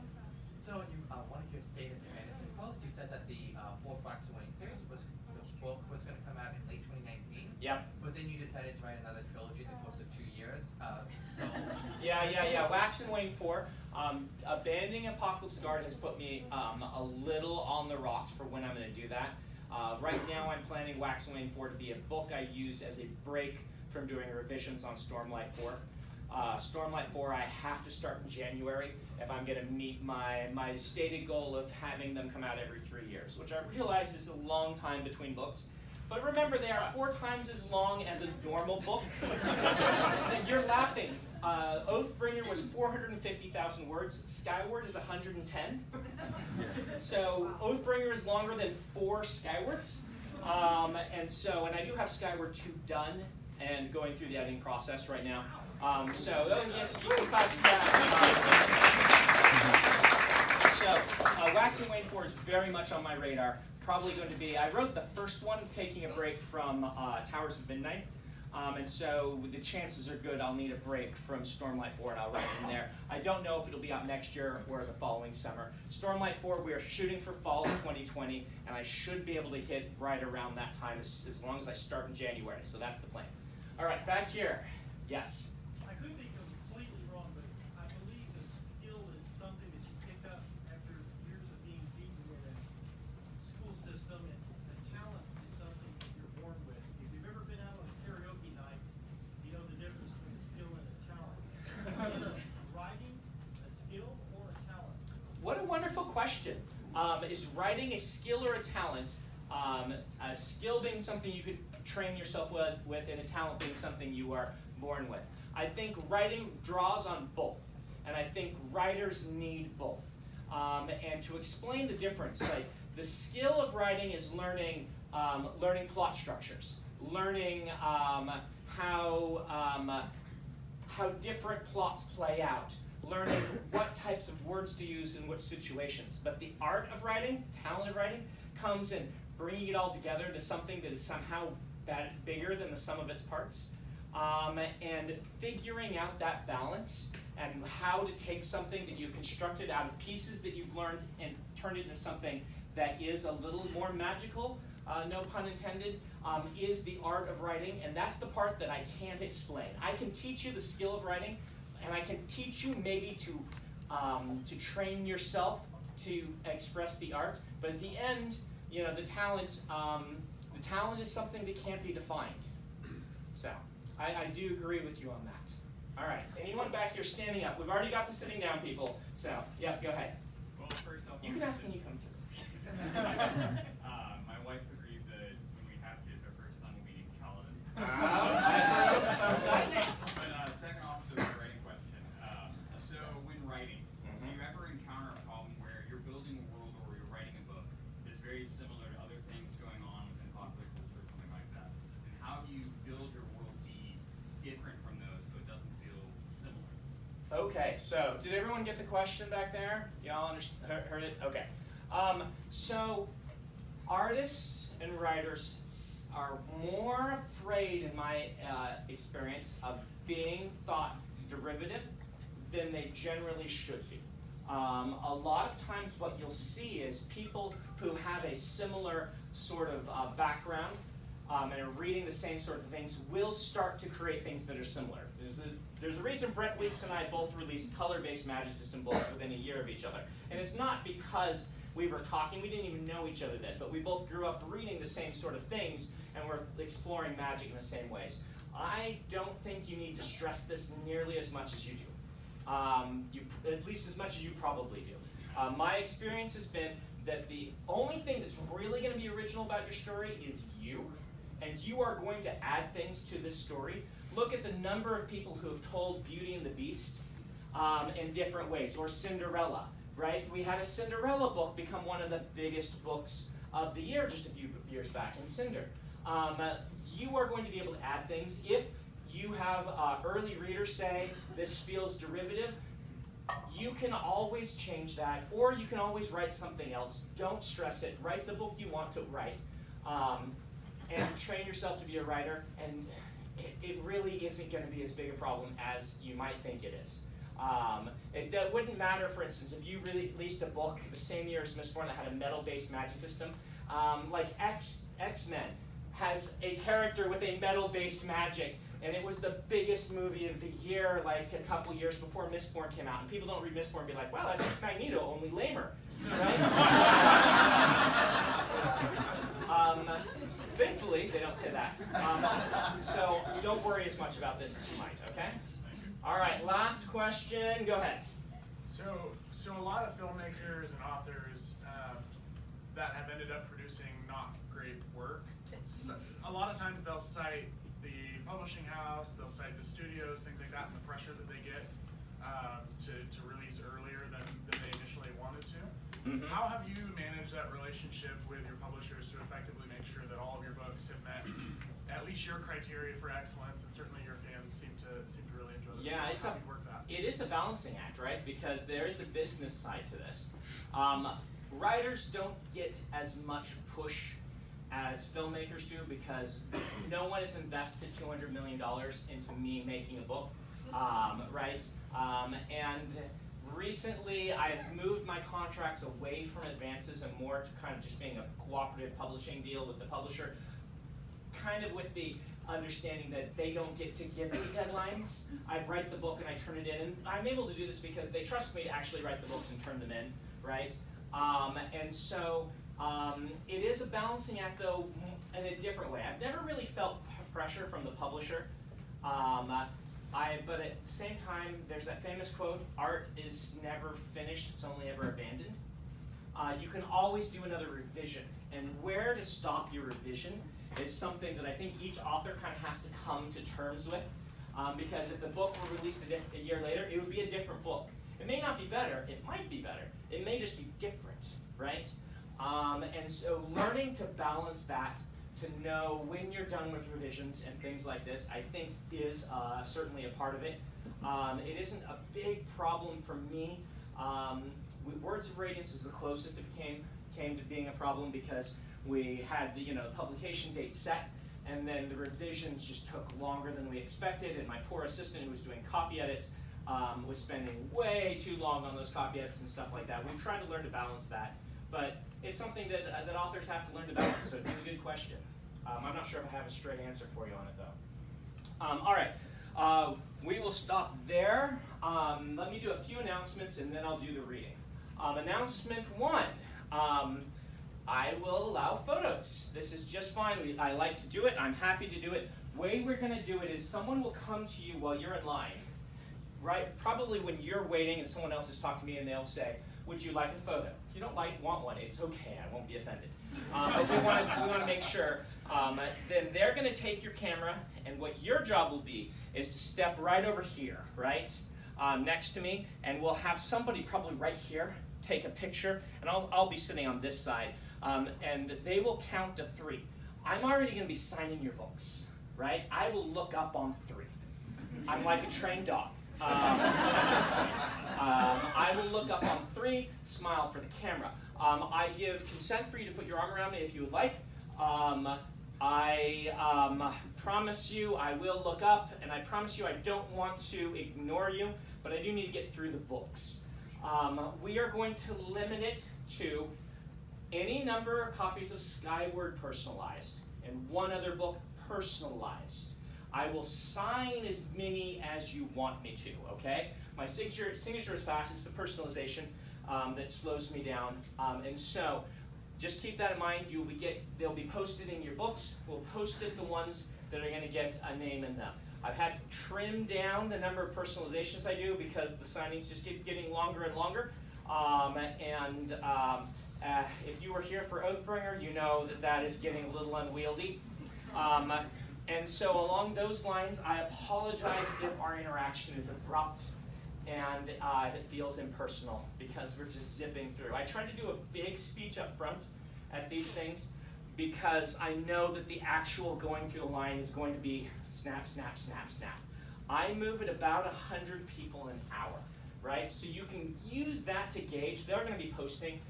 So you one of your stated in the Sanderson post, you said that the fourth Wax and Wayne series the book was going to come out in late 2019. Yeah. But then you decided to write another trilogy in the course of 2 years. Yeah. Wax and Wayne 4. Abandoning Apocalypse Guard has put me a little on the rocks for when I'm going to do that. Right now I'm planning Wax and Wayne 4 to be a book I use as a break from doing revisions on Stormlight 4. Stormlight 4 I have to start in January if I'm going to meet my stated goal of having them come out every 3 years, which I realize is a long time between books. But remember, they are 4 times as long as a normal book. And you're laughing. Oathbringer was 450,000 words. Skyward is 110. So Oathbringer is longer than 4 Skywards. And I do have Skyward 2 done and going through the editing process right now. Yes, you can clap for that. So, Wax and Wayne 4 is very much on my radar. Probably going to be, I wrote the first one taking a break from Towers of Midnight. And so the chances are good I'll need a break from Stormlight 4 and I'll write in there. I don't know if it'll be out next year or the following summer. Stormlight 4, we are shooting for fall of 2020, and I should be able to hit right around that time as long as I start in January. So that's the plan. All right, back here. Yes? I could be completely wrong, but I believe a skill is something that you pick up after years of being beaten in a school system, and a talent is something that you're born with. If you've ever been out on a karaoke night, you know the difference between a skill and a talent. Is writing a skill or a talent? What a wonderful question. Is writing a skill or a talent? A skill being something you could train yourself with, and a talent being something you are born with. I think writing draws on both, and I think writers need both. And to explain the difference, like the skill of writing is learning plot structures, learning how different plots play out, learning what types of words to use in which situations. But the art of writing, talent of writing, comes in bringing it all together to something that is somehow bigger than the sum of its parts, and figuring out that balance and how to take something that you've constructed out of pieces that you've learned and turn it into something that is a little more magical, no pun intended, is the art of writing, and that's the part that I can't explain. I can teach you the skill of writing, and I can teach you maybe to train yourself to express the art, but at the end, you know, the talent is something that can't be defined. So, I do agree with you on that. All right, anyone back here standing up? We've already got the sitting down people, so, yeah, go ahead. Well, first off, You can ask when you come through. my wife agreed that when we have kids, our first son will be Kaladin. But second off, to the writing question. So when writing, do you ever encounter a problem where you're building a world or you're writing a book that's very similar to other things going on within popular culture or something like that? And how do you build your world to be different from those so it doesn't feel similar? Okay, so did everyone get the question back there? Y'all heard it? Okay. So artists and writers are more afraid, in my experience, of being thought derivative than they generally should be. A lot of times what you'll see is people who have a similar sort of background and are reading the same sort of things will start to create things that are similar. There's a reason Brent Weeks and I both released color-based Magic System books within a year of each other. And it's not because we were talking, we didn't even know each other then, but we both grew up reading the same sort of things and we're exploring magic in the same ways. I don't think you need to stress this nearly as much as you do. At least as much as you probably do. My experience has been that the only thing that's really going to be original about your story is you, and you are going to add things to this story. Look at the number of people who have told Beauty and the Beast in different ways, or Cinderella, right? We had a Cinderella book become one of the biggest books of the year just a few years back in Cinder. You are going to be able to add things. If you have early readers say, this feels derivative, you can always change that, or you can always write something else. Don't stress it. Write the book you want to write, and train yourself to be a writer, and it really isn't going to be as big a problem as you might think it is. It wouldn't matter, for instance, if you released a book the same year as Mistborn that had a metal-based magic system, like X-Men has a character with a metal-based magic, and it was the biggest movie of the year like a couple years before Mistborn came out. And people don't read Mistborn and be like, wow, that's just Magneto, only lamer, right? Thankfully, they don't say that. So don't worry as much about this as you might, okay? All right, last question. Go ahead. So a lot of filmmakers and authors that have ended up producing not great work a lot of times they'll cite the publishing house, they'll cite the studios, things like that, and the pressure that they get to release earlier than they initially wanted to. Mm-hmm. How have you managed that relationship with your publishers to effectively make sure that all of your books have met at least your criteria for excellence, and certainly your fans seem to really enjoy them? Yeah, How do you work that? it is a balancing act, right? Because there is a business side to this. Writers don't get as much push as filmmakers do because no one has invested $200 million into me making a book, right? And recently I've moved my contracts away from advances and more to kind of just being a cooperative publishing deal with the publisher, kind of with the understanding that they don't get to give me deadlines. I write the book and I turn it in, and I'm able to do this because they trust me to actually write the books and turn them in, right? And so it is a balancing act, though, in a different way. I've never really felt pressure from the publisher, but at the same time, there's that famous quote, art is never finished, it's only ever abandoned. You can always do another revision, and where to stop your revision is something that I think each author kind of has to come to terms with, because if the book were released a year later, it would be a different book. It may not be better, it might be better, it may just be different, right? And so learning to balance that, to know when you're done with revisions and things like this, I think is certainly a part of it. It isn't a big problem for me. Words of Radiance is the closest it came to being a problem because we had the publication date set, and then the revisions just took longer than we expected, and my poor assistant who was doing copy edits was spending way too long on those copy edits and stuff like that. We're trying to learn to balance that, but it's something that authors have to learn to balance, so it's a good question. I'm not sure if I have a straight answer for you on it, though. All right, we will stop there. Let me do a few announcements, and then I'll do the reading. Announcement 1. I will allow photos. This is just fine. I like to do it. I'm happy to do it. Way we're going to do it is someone will come to you while you're in line, right? Probably when you're waiting and someone else is talking to me, and they'll say, "Would you like a photo?" If you don't want one, it's okay. I won't be offended. But we want to make sure. Then they're going to take your camera, and what your job will be is to step right over here, right, next to me, and we'll have somebody probably right here take a picture, and I'll be sitting on this side, and they will count to 3. I'm already going to be signing your books, right? I will look up on 3. I'm like a trained dog. I will look up on 3, smile for the camera. I give consent for you to put your arm around me if you would like. I promise you I will look up, and I promise you I don't want to ignore you, but I do need to get through the books. We are going to limit it to any number of copies of Skyward personalized and one other book personalized. I will sign as many as you want me to, okay? My signature is fast. It's the personalization that slows me down. And so just keep that in mind. They'll be posted in your books. We'll post it the ones that are going to get a name in them. I've had to trim down the number of personalizations I do because the signings just keep getting longer and longer. If you were here for Oathbringer, you know that is getting a little unwieldy. And so along those lines, I apologize if our interaction is abrupt and if it feels impersonal because we're just zipping through. I try to do a big speech up front at these things because I know that the actual going through the line is going to be snap, snap, snap, snap. I move at about 100 people an hour, right? So you can use that to gauge. They're going to be posting,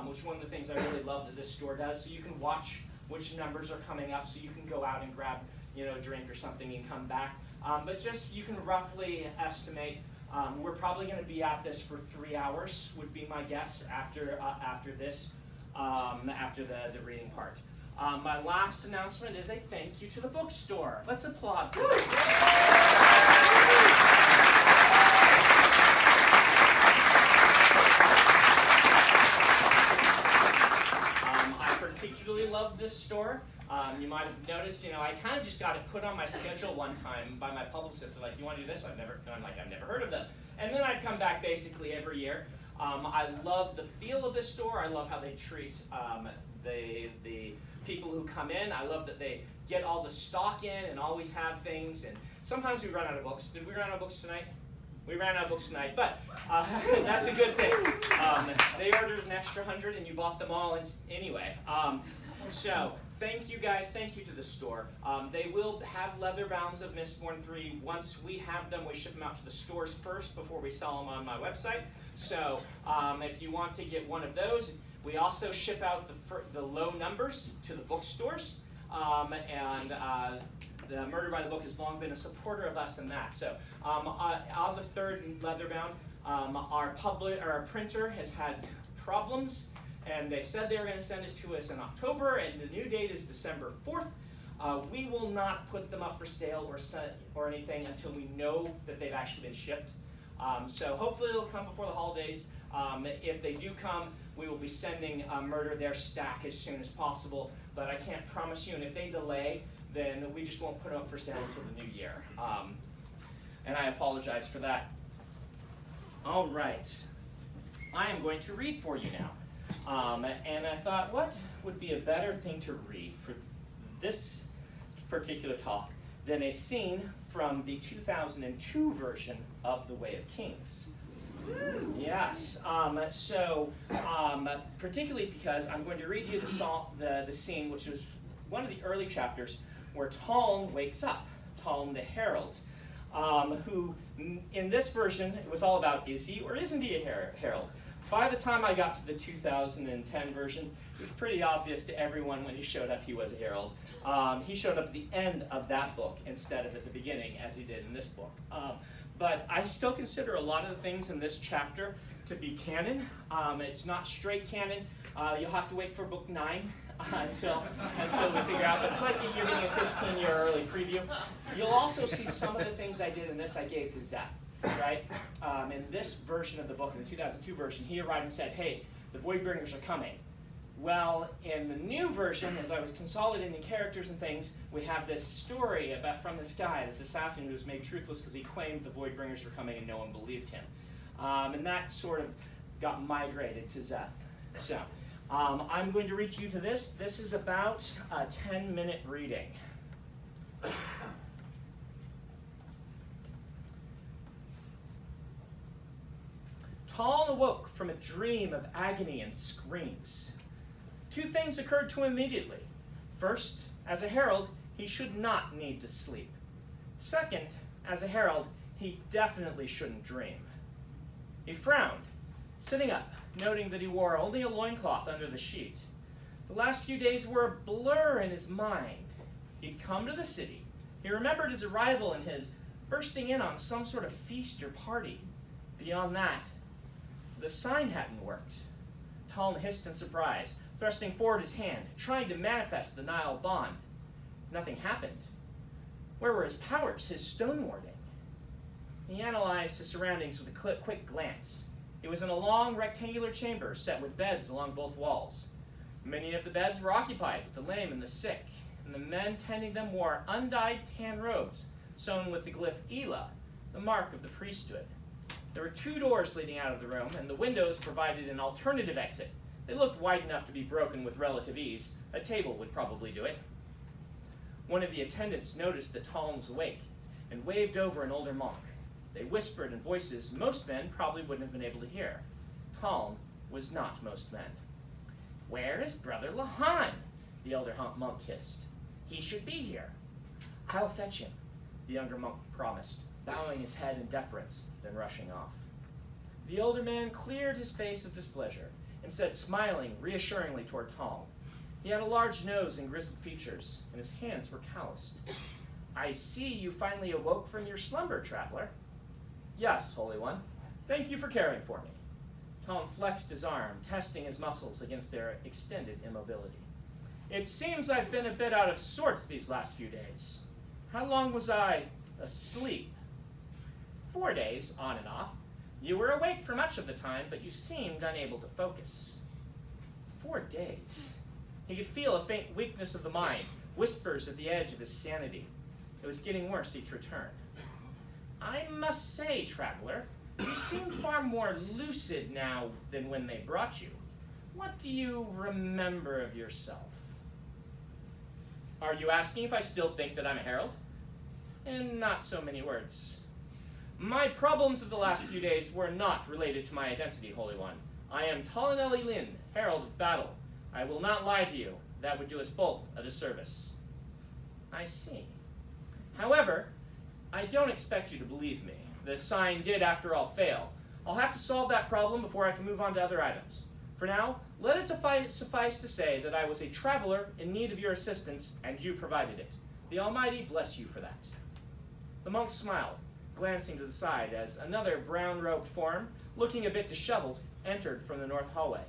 which is one of the things I really love that this store does. So you can watch which numbers are coming up so you can go out and grab a drink or something and come back. But just you can roughly estimate. We're probably going to be at this for 3 hours would be my guess after this, after the reading part. My last announcement is a thank you to the bookstore. Let's applaud for it. I particularly love this store. You might have noticed, I kind of just got it put on my schedule one time by my publicist. They're like, "You want to do this?" I'm like, "I've never heard of them." And then I'd come back basically every year. I love the feel of this store. I love how they treat the people who come in. I love that they get all the stock in and always have things. And sometimes we run out of books. Did we run out of books tonight? We ran out of books tonight, but that's a good thing. They ordered an extra 100 and you bought them all anyway. So thank you guys, thank you to the store. They will have leather bounds of Mistborn 3. Once we have them, we ship them out to the stores first before we sell them on my website. So if you want to get one of those, we also ship out the low numbers to the bookstores. The Murder by the Book has long been a supporter of us in that. So on the third leather bound, our printer has had problems, and they said they were going to send it to us in October, and the new date is December 4th. We will not put them up for sale or anything until we know that they've actually been shipped. So hopefully they'll come before the holidays. If they do come, we will be sending Murder their stack as soon as possible, but I can't promise you, and if they delay, then we just won't put them up for sale until the new year. And I apologize for that. All right. I am going to read for you now. And I thought, what would be a better thing to read for this particular talk than a scene from the 2002 version of The Way of Kings? Yes. Particularly because I'm going to read you the scene, which was one of the early chapters, where Taln wakes up, Taln the Herald, who in this version, it was all about, is he or isn't he a herald? By the time I got to the 2010 version, it was pretty obvious to everyone when he showed up he was a herald. He showed up at the end of that book instead of at the beginning, as he did in this book. But I still consider a lot of the things in this chapter to be canon. It's not straight canon. You'll have to wait for book 9 until we figure out. But it's like you're getting a 15-year early preview. You'll also see some of the things I did in this I gave to Zeph, right? In this version of the book, in the 2002 version, he arrived and said, hey, the Voidbringers are coming. Well, in the new version, as I was consolidating characters and things, we have this story from this guy, this assassin who was made truthless because he claimed the Voidbringers were coming and no one believed him. And that sort of got migrated to Zeph. So I'm going to read to you to this. This is about a 10-minute reading. Taln awoke from a dream of agony and screams. 2 things occurred to him immediately. First, as a herald, he should not need to sleep. Second, as a herald, he definitely shouldn't dream. He frowned, sitting up, noting that he wore only a loincloth under the sheet. The last few days were a blur in his mind. He'd come to the city. He remembered his arrival and his bursting in on some sort of feast or party. Beyond that, the sign hadn't worked. Taln hissed in surprise, thrusting forward his hand, trying to manifest the Nile bond. Nothing happened. Where were his powers, his stone warding? He analyzed his surroundings with a quick glance. He was in a long rectangular chamber set with beds along both walls. Many of the beds were occupied with the lame and the sick, and the men tending them wore undyed tan robes sewn with the glyph Ela, the mark of the priesthood. There were 2 doors leading out of the room, and the windows provided an alternative exit. They looked wide enough to be broken with relative ease. A table would probably do it. One of the attendants noticed that Taln was awake and waved over an older monk. They whispered in voices most men probably wouldn't have been able to hear. Taln was not most men. Where is Brother Lahan? The elder monk hissed. He should be here. I'll fetch him, the younger monk promised, bowing his head in deference, then rushing off. The older man cleared his face of displeasure and said, smiling reassuringly toward Taln. He had a large nose and grizzled features, and his hands were calloused. I see you finally awoke from your slumber, traveler. Yes, Holy One. Thank you for caring for me. Taln flexed his arm, testing his muscles against their extended immobility. It seems I've been a bit out of sorts these last few days. How long was I asleep? 4 days, on and off. You were awake for much of the time, but you seemed unable to focus. 4 days. He could feel a faint weakness of the mind, whispers at the edge of his sanity. It was getting worse each return. I must say, traveler, you seem far more lucid now than when they brought you. what do you remember of yourself? Are you asking if I still think that I'm a herald? In not so many words. My problems of the last few days were not related to my identity, Holy One. I am Talinelli Lin, Herald of Battle. I will not lie to you. That would do us both a disservice. I see. However, I don't expect you to believe me. The sign did, after all, fail. I'll have to solve that problem before I can move on to other items. For now, let it suffice to say that I was a traveler in need of your assistance, and you provided it. The Almighty bless you for that. The monk smiled, glancing to the side as another brown-robed form, looking a bit disheveled, entered from the north hallway.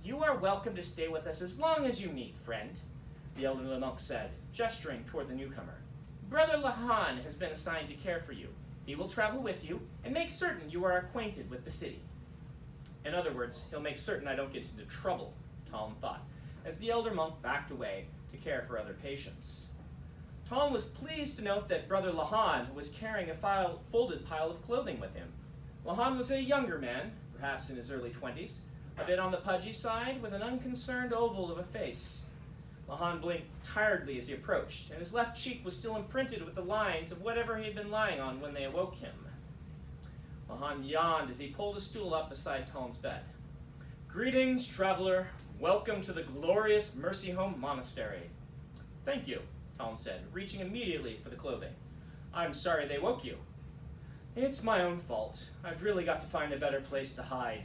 You are welcome to stay with us as long as you need, friend, the elderly monk said, gesturing toward the newcomer. Brother Lahan has been assigned to care for you. He will travel with you and make certain you are acquainted with the city. In other words, he'll make certain I don't get into trouble, Talm thought, as the elder monk backed away to care for other patients. Talm was pleased to note that Brother Lahan was carrying a folded pile of clothing with him. Lahan was a younger man, perhaps in his early 20s, a bit on the pudgy side, with an unconcerned oval of a face. Lahan blinked tiredly as he approached, and his left cheek was still imprinted with the lines of whatever he had been lying on when they awoke him. Lahan yawned as he pulled a stool up beside Talm's bed. Greetings, traveler. Welcome to the glorious Mercy Home Monastery. Thank you, Talm said, reaching immediately for the clothing. I'm sorry they woke you. It's my own fault. I've really got to find a better place to hide.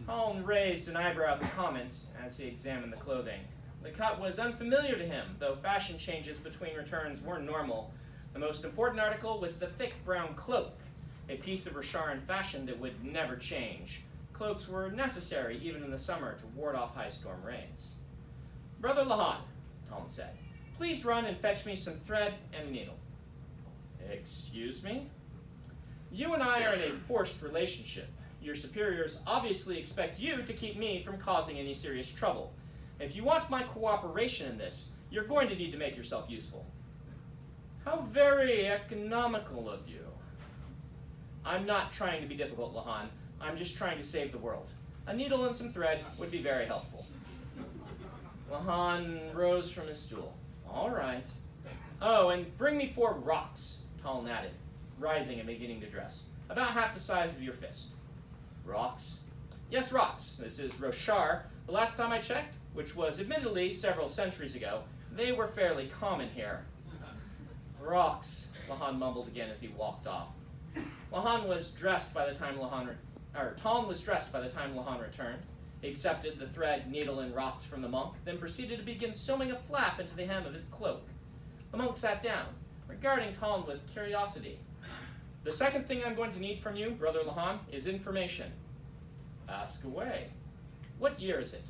Talm raised an eyebrow at the comment as he examined the clothing. The cut was unfamiliar to him, though fashion changes between returns were normal. The most important article was the thick brown cloak, a piece of Rasharan fashion that would never change. Cloaks were necessary even in the summer to ward off high storm rains. Brother Lahan, Talm said, please run and fetch me some thread and a needle. Excuse me? You and I are in a forced relationship. Your superiors obviously expect you to keep me from causing any serious trouble. If you want my cooperation in this, you're going to need to make yourself useful. How very economical of you. I'm not trying to be difficult, Lahan. I'm just trying to save the world. A needle and some thread would be very helpful. Lahan rose from his stool. All right. Oh, and bring me 4 rocks, Talon added, rising and beginning to dress. About half the size of your fist. Rocks? Yes, rocks. This is Roshar. The last time I checked, which was admittedly several centuries ago, they were fairly common here. Rocks, Lahan mumbled again as he walked off. Talm was dressed by the time Lahan returned. He accepted the thread, needle, and rocks from the monk, then proceeded to begin sewing a flap into the hem of his cloak. The monk sat down, regarding Talm with curiosity. The second thing I'm going to need from you, Brother Lahan, is information. Ask away. What year is it?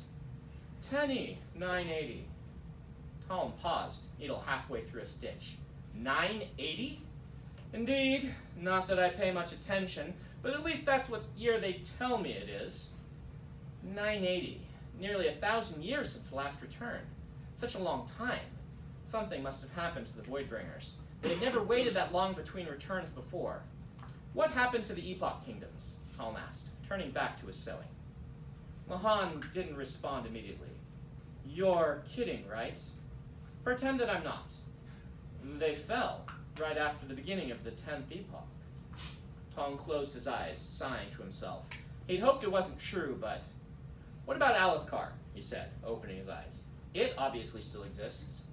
10E, 980. Talm paused, needle halfway through a stitch. 980? Indeed, not that I pay much attention, but at least that's what year they tell me it is. 980. Nearly 1,000 years since the last return. Such a long time. Something must have happened to the Voidbringers. They had never waited that long between returns before. What happened to the Epoch Kingdoms? Talm asked, turning back to his sewing. Lahan didn't respond immediately. You're kidding, right? Pretend that I'm not. They fell right after the beginning of the 10th epoch. Talm closed his eyes, sighing to himself. He'd hoped it wasn't true, but... What about Alethkar? He said, opening his eyes. It obviously still exists.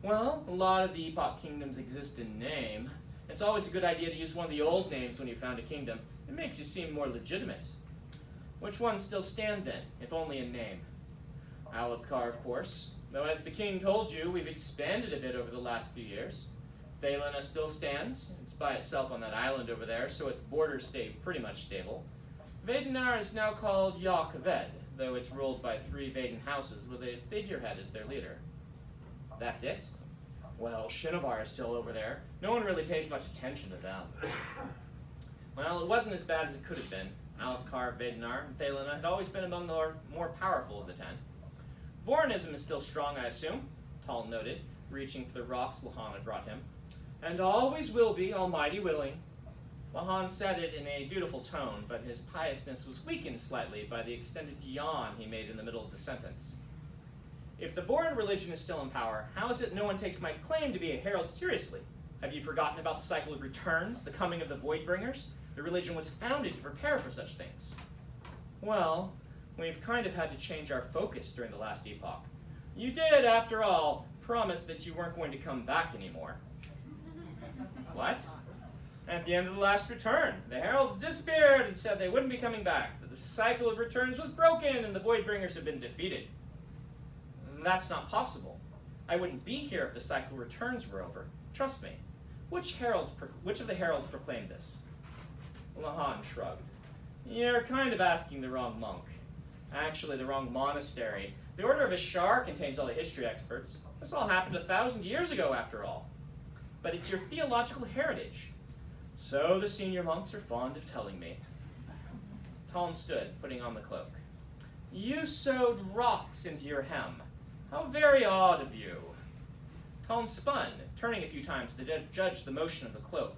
Well, a lot of the Epoch Kingdoms exist in name. It's always a good idea to use one of the old names when you found a kingdom. It makes you seem more legitimate. Which ones still stand then, if only in name? Alethkar, of course. Though as the king told you, we've expanded a bit over the last few years. Thalena still stands. It's by itself on that island over there, so its borders stay pretty much stable. Vedenar is now called Yah-Kaved, though it's ruled by 3 Veden houses with a figurehead as their leader. That's it? Well, Shinovar is still over there. No one really pays much attention to them. Well, it wasn't as bad as it could have been. Alethkar, Vedenar, and Thalena had always been among the more powerful of the 10. Vorinism is still strong, I assume, Talon noted, reaching for the rocks Lahan had brought him. And always will be, almighty willing. Lahan said it in a dutiful tone, but his piousness was weakened slightly by the extended yawn he made in the middle of the sentence. If the Voron religion is still in power, how is it no one takes my claim to be a herald seriously? Have you forgotten about the cycle of returns, the coming of the Voidbringers? The religion was founded to prepare for such things. Well, we've kind of had to change our focus during the last epoch. You did, after all, promise that you weren't going to come back anymore. What? At the end of the last return, the heralds disappeared and said they wouldn't be coming back, that the cycle of returns was broken and the Voidbringers had been defeated. That's not possible. I wouldn't be here if the cycle of returns were over. Trust me. Which of the heralds proclaimed this? Lahan shrugged. You're kind of asking the wrong monk. Actually, the wrong monastery. The Order of Ishar contains all the history experts. This all happened 1,000 years ago, after all. But it's your theological heritage. So the senior monks are fond of telling me. Taln stood, putting on the cloak. You sewed rocks into your hem. How very odd of you. Taln spun, turning a few times to judge the motion of the cloak.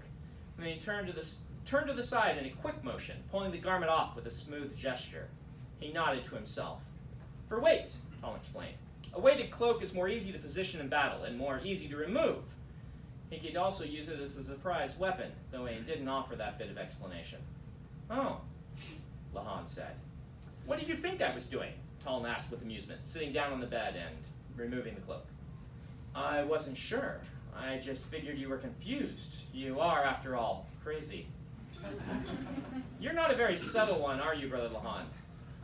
And then he turned to the side in a quick motion, pulling the garment off with a smooth gesture. He nodded to himself. For weight, Taln explained. A weighted cloak is more easy to position in battle and more easy to remove. He could also use it as a surprise weapon, though he didn't offer that bit of explanation. Oh, Lahan said. What did you think I was doing? Taln asked with amusement, sitting down on the bed and removing the cloak. I wasn't sure. I just figured you were confused. You are, after all, crazy. You're not a very subtle one, are you, Brother Lahan?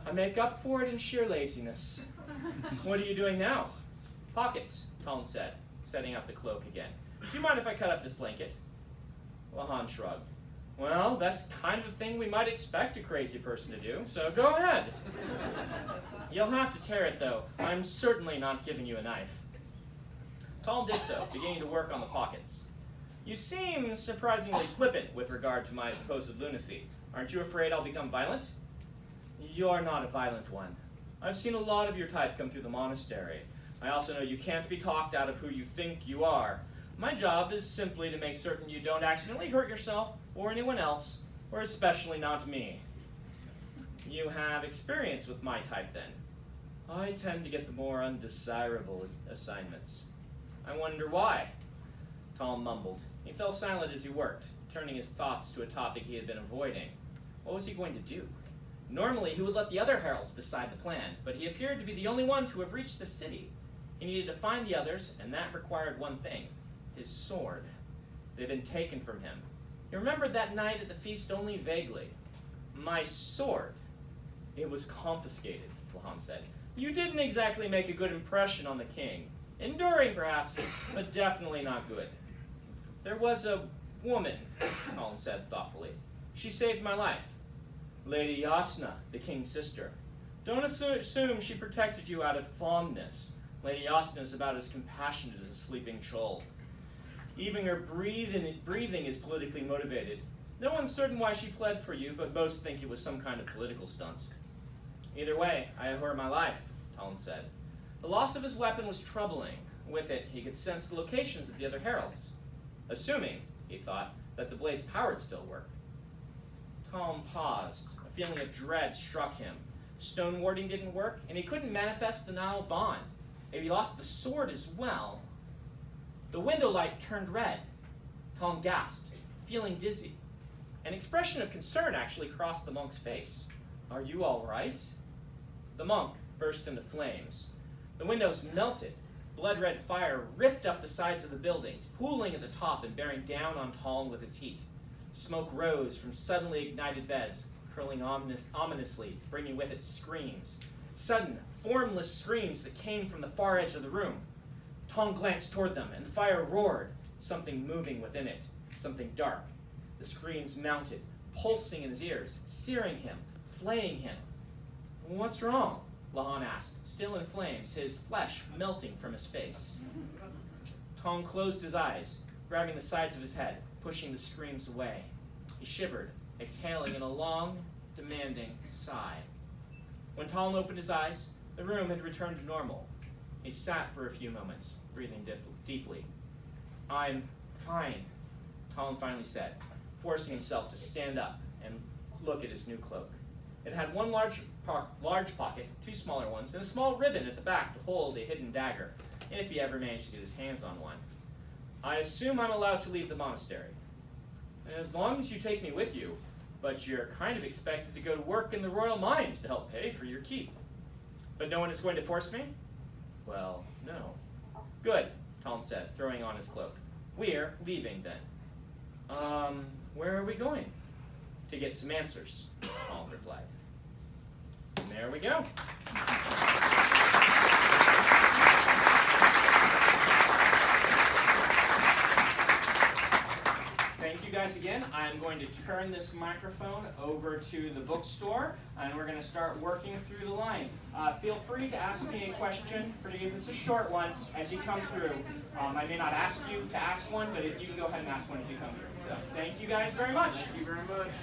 I make up for it in sheer laziness. What are you doing now? Pockets, Taln said, setting up the cloak again. Do you mind if I cut up this blanket? Lahan shrugged. Well, that's kind of the thing we might expect a crazy person to do, so go ahead. You'll have to tear it, though. I'm certainly not giving you a knife. Taln did so, beginning to work on the pockets. You seem surprisingly flippant with regard to my supposed lunacy. Aren't you afraid I'll become violent? You're not a violent one. I've seen a lot of your type come through the monastery. I also know you can't be talked out of who you think you are. My job is simply to make certain you don't accidentally hurt yourself or anyone else, or especially not me. You have experience with my type, then. I tend to get the more undesirable assignments. I wonder why. Taln mumbled. He fell silent as he worked, turning his thoughts to a topic he had been avoiding. What was he going to do? Normally, he would let the other heralds decide the plan, but he appeared to be the only one to have reached the city. He needed to find the others, and that required one thing. His sword. It had been taken from him. He remembered that night at the feast only vaguely. My sword. It was confiscated, Lahan said. You didn't exactly make a good impression on the king. Enduring, perhaps, but definitely not good. There was a woman, Taln said thoughtfully. She saved my life. Lady Yasna, the king's sister. Don't assume she protected you out of fondness. Lady Yasna is about as compassionate as a sleeping troll. Even her breathing is politically motivated. No one's certain why she pled for you, but most think it was some kind of political stunt. Either way, I owe her my life, Taln said. The loss of his weapon was troubling. With it, he could sense the locations of the other heralds. Assuming, he thought, that the blade's power would still work. Taln paused. A feeling of dread struck him. Stone warding didn't work, and he couldn't manifest the Nile bond. If he lost the sword as well... The window light turned red. Taln gasped, feeling dizzy. An expression of concern actually crossed the monk's face. Are you all right? The monk burst into flames. The windows melted. Blood-red fire ripped up the sides of the building, pooling at the top and bearing down on Taln with its heat. Smoke rose from suddenly ignited beds, curling ominously, bringing with it screams. Sudden, formless screams that came from the far edge of the room. Taln glanced toward them, and the fire roared, something moving within it, something dark. The screams mounted, pulsing in his ears, searing him, flaying him. What's wrong? Lahan asked, still in flames, his flesh melting from his face. Taln closed his eyes, grabbing the sides of his head, pushing the screams away. He shivered, exhaling in a long, demanding sigh. When Taln opened his eyes, the room had returned to normal. He sat for a few moments, breathing deeply. I'm fine, Taln finally said. forcing himself to stand up and look at his new cloak. It had one large pocket, two smaller ones, and a small ribbon at the back to hold a hidden dagger, if he ever managed to get his hands on one. I assume I'm allowed to leave the monastery. As long as you take me with you, but you're kind of expected to go to work in the royal mines to help pay for your keep. But no one is going to force me? Well, no. Good, Tom said, throwing on his cloak. We're leaving then. Where are we going? To get some answers, Tom replied. And there we go. Thank you guys again. I'm going to turn this microphone over to the bookstore, and we're going to start working through the line. Feel free to ask me a question, particularly if it's a short one, as you come through. I may not ask you to ask one, but if you can go ahead and ask one as you come through. So thank you guys very much. Thank you very much.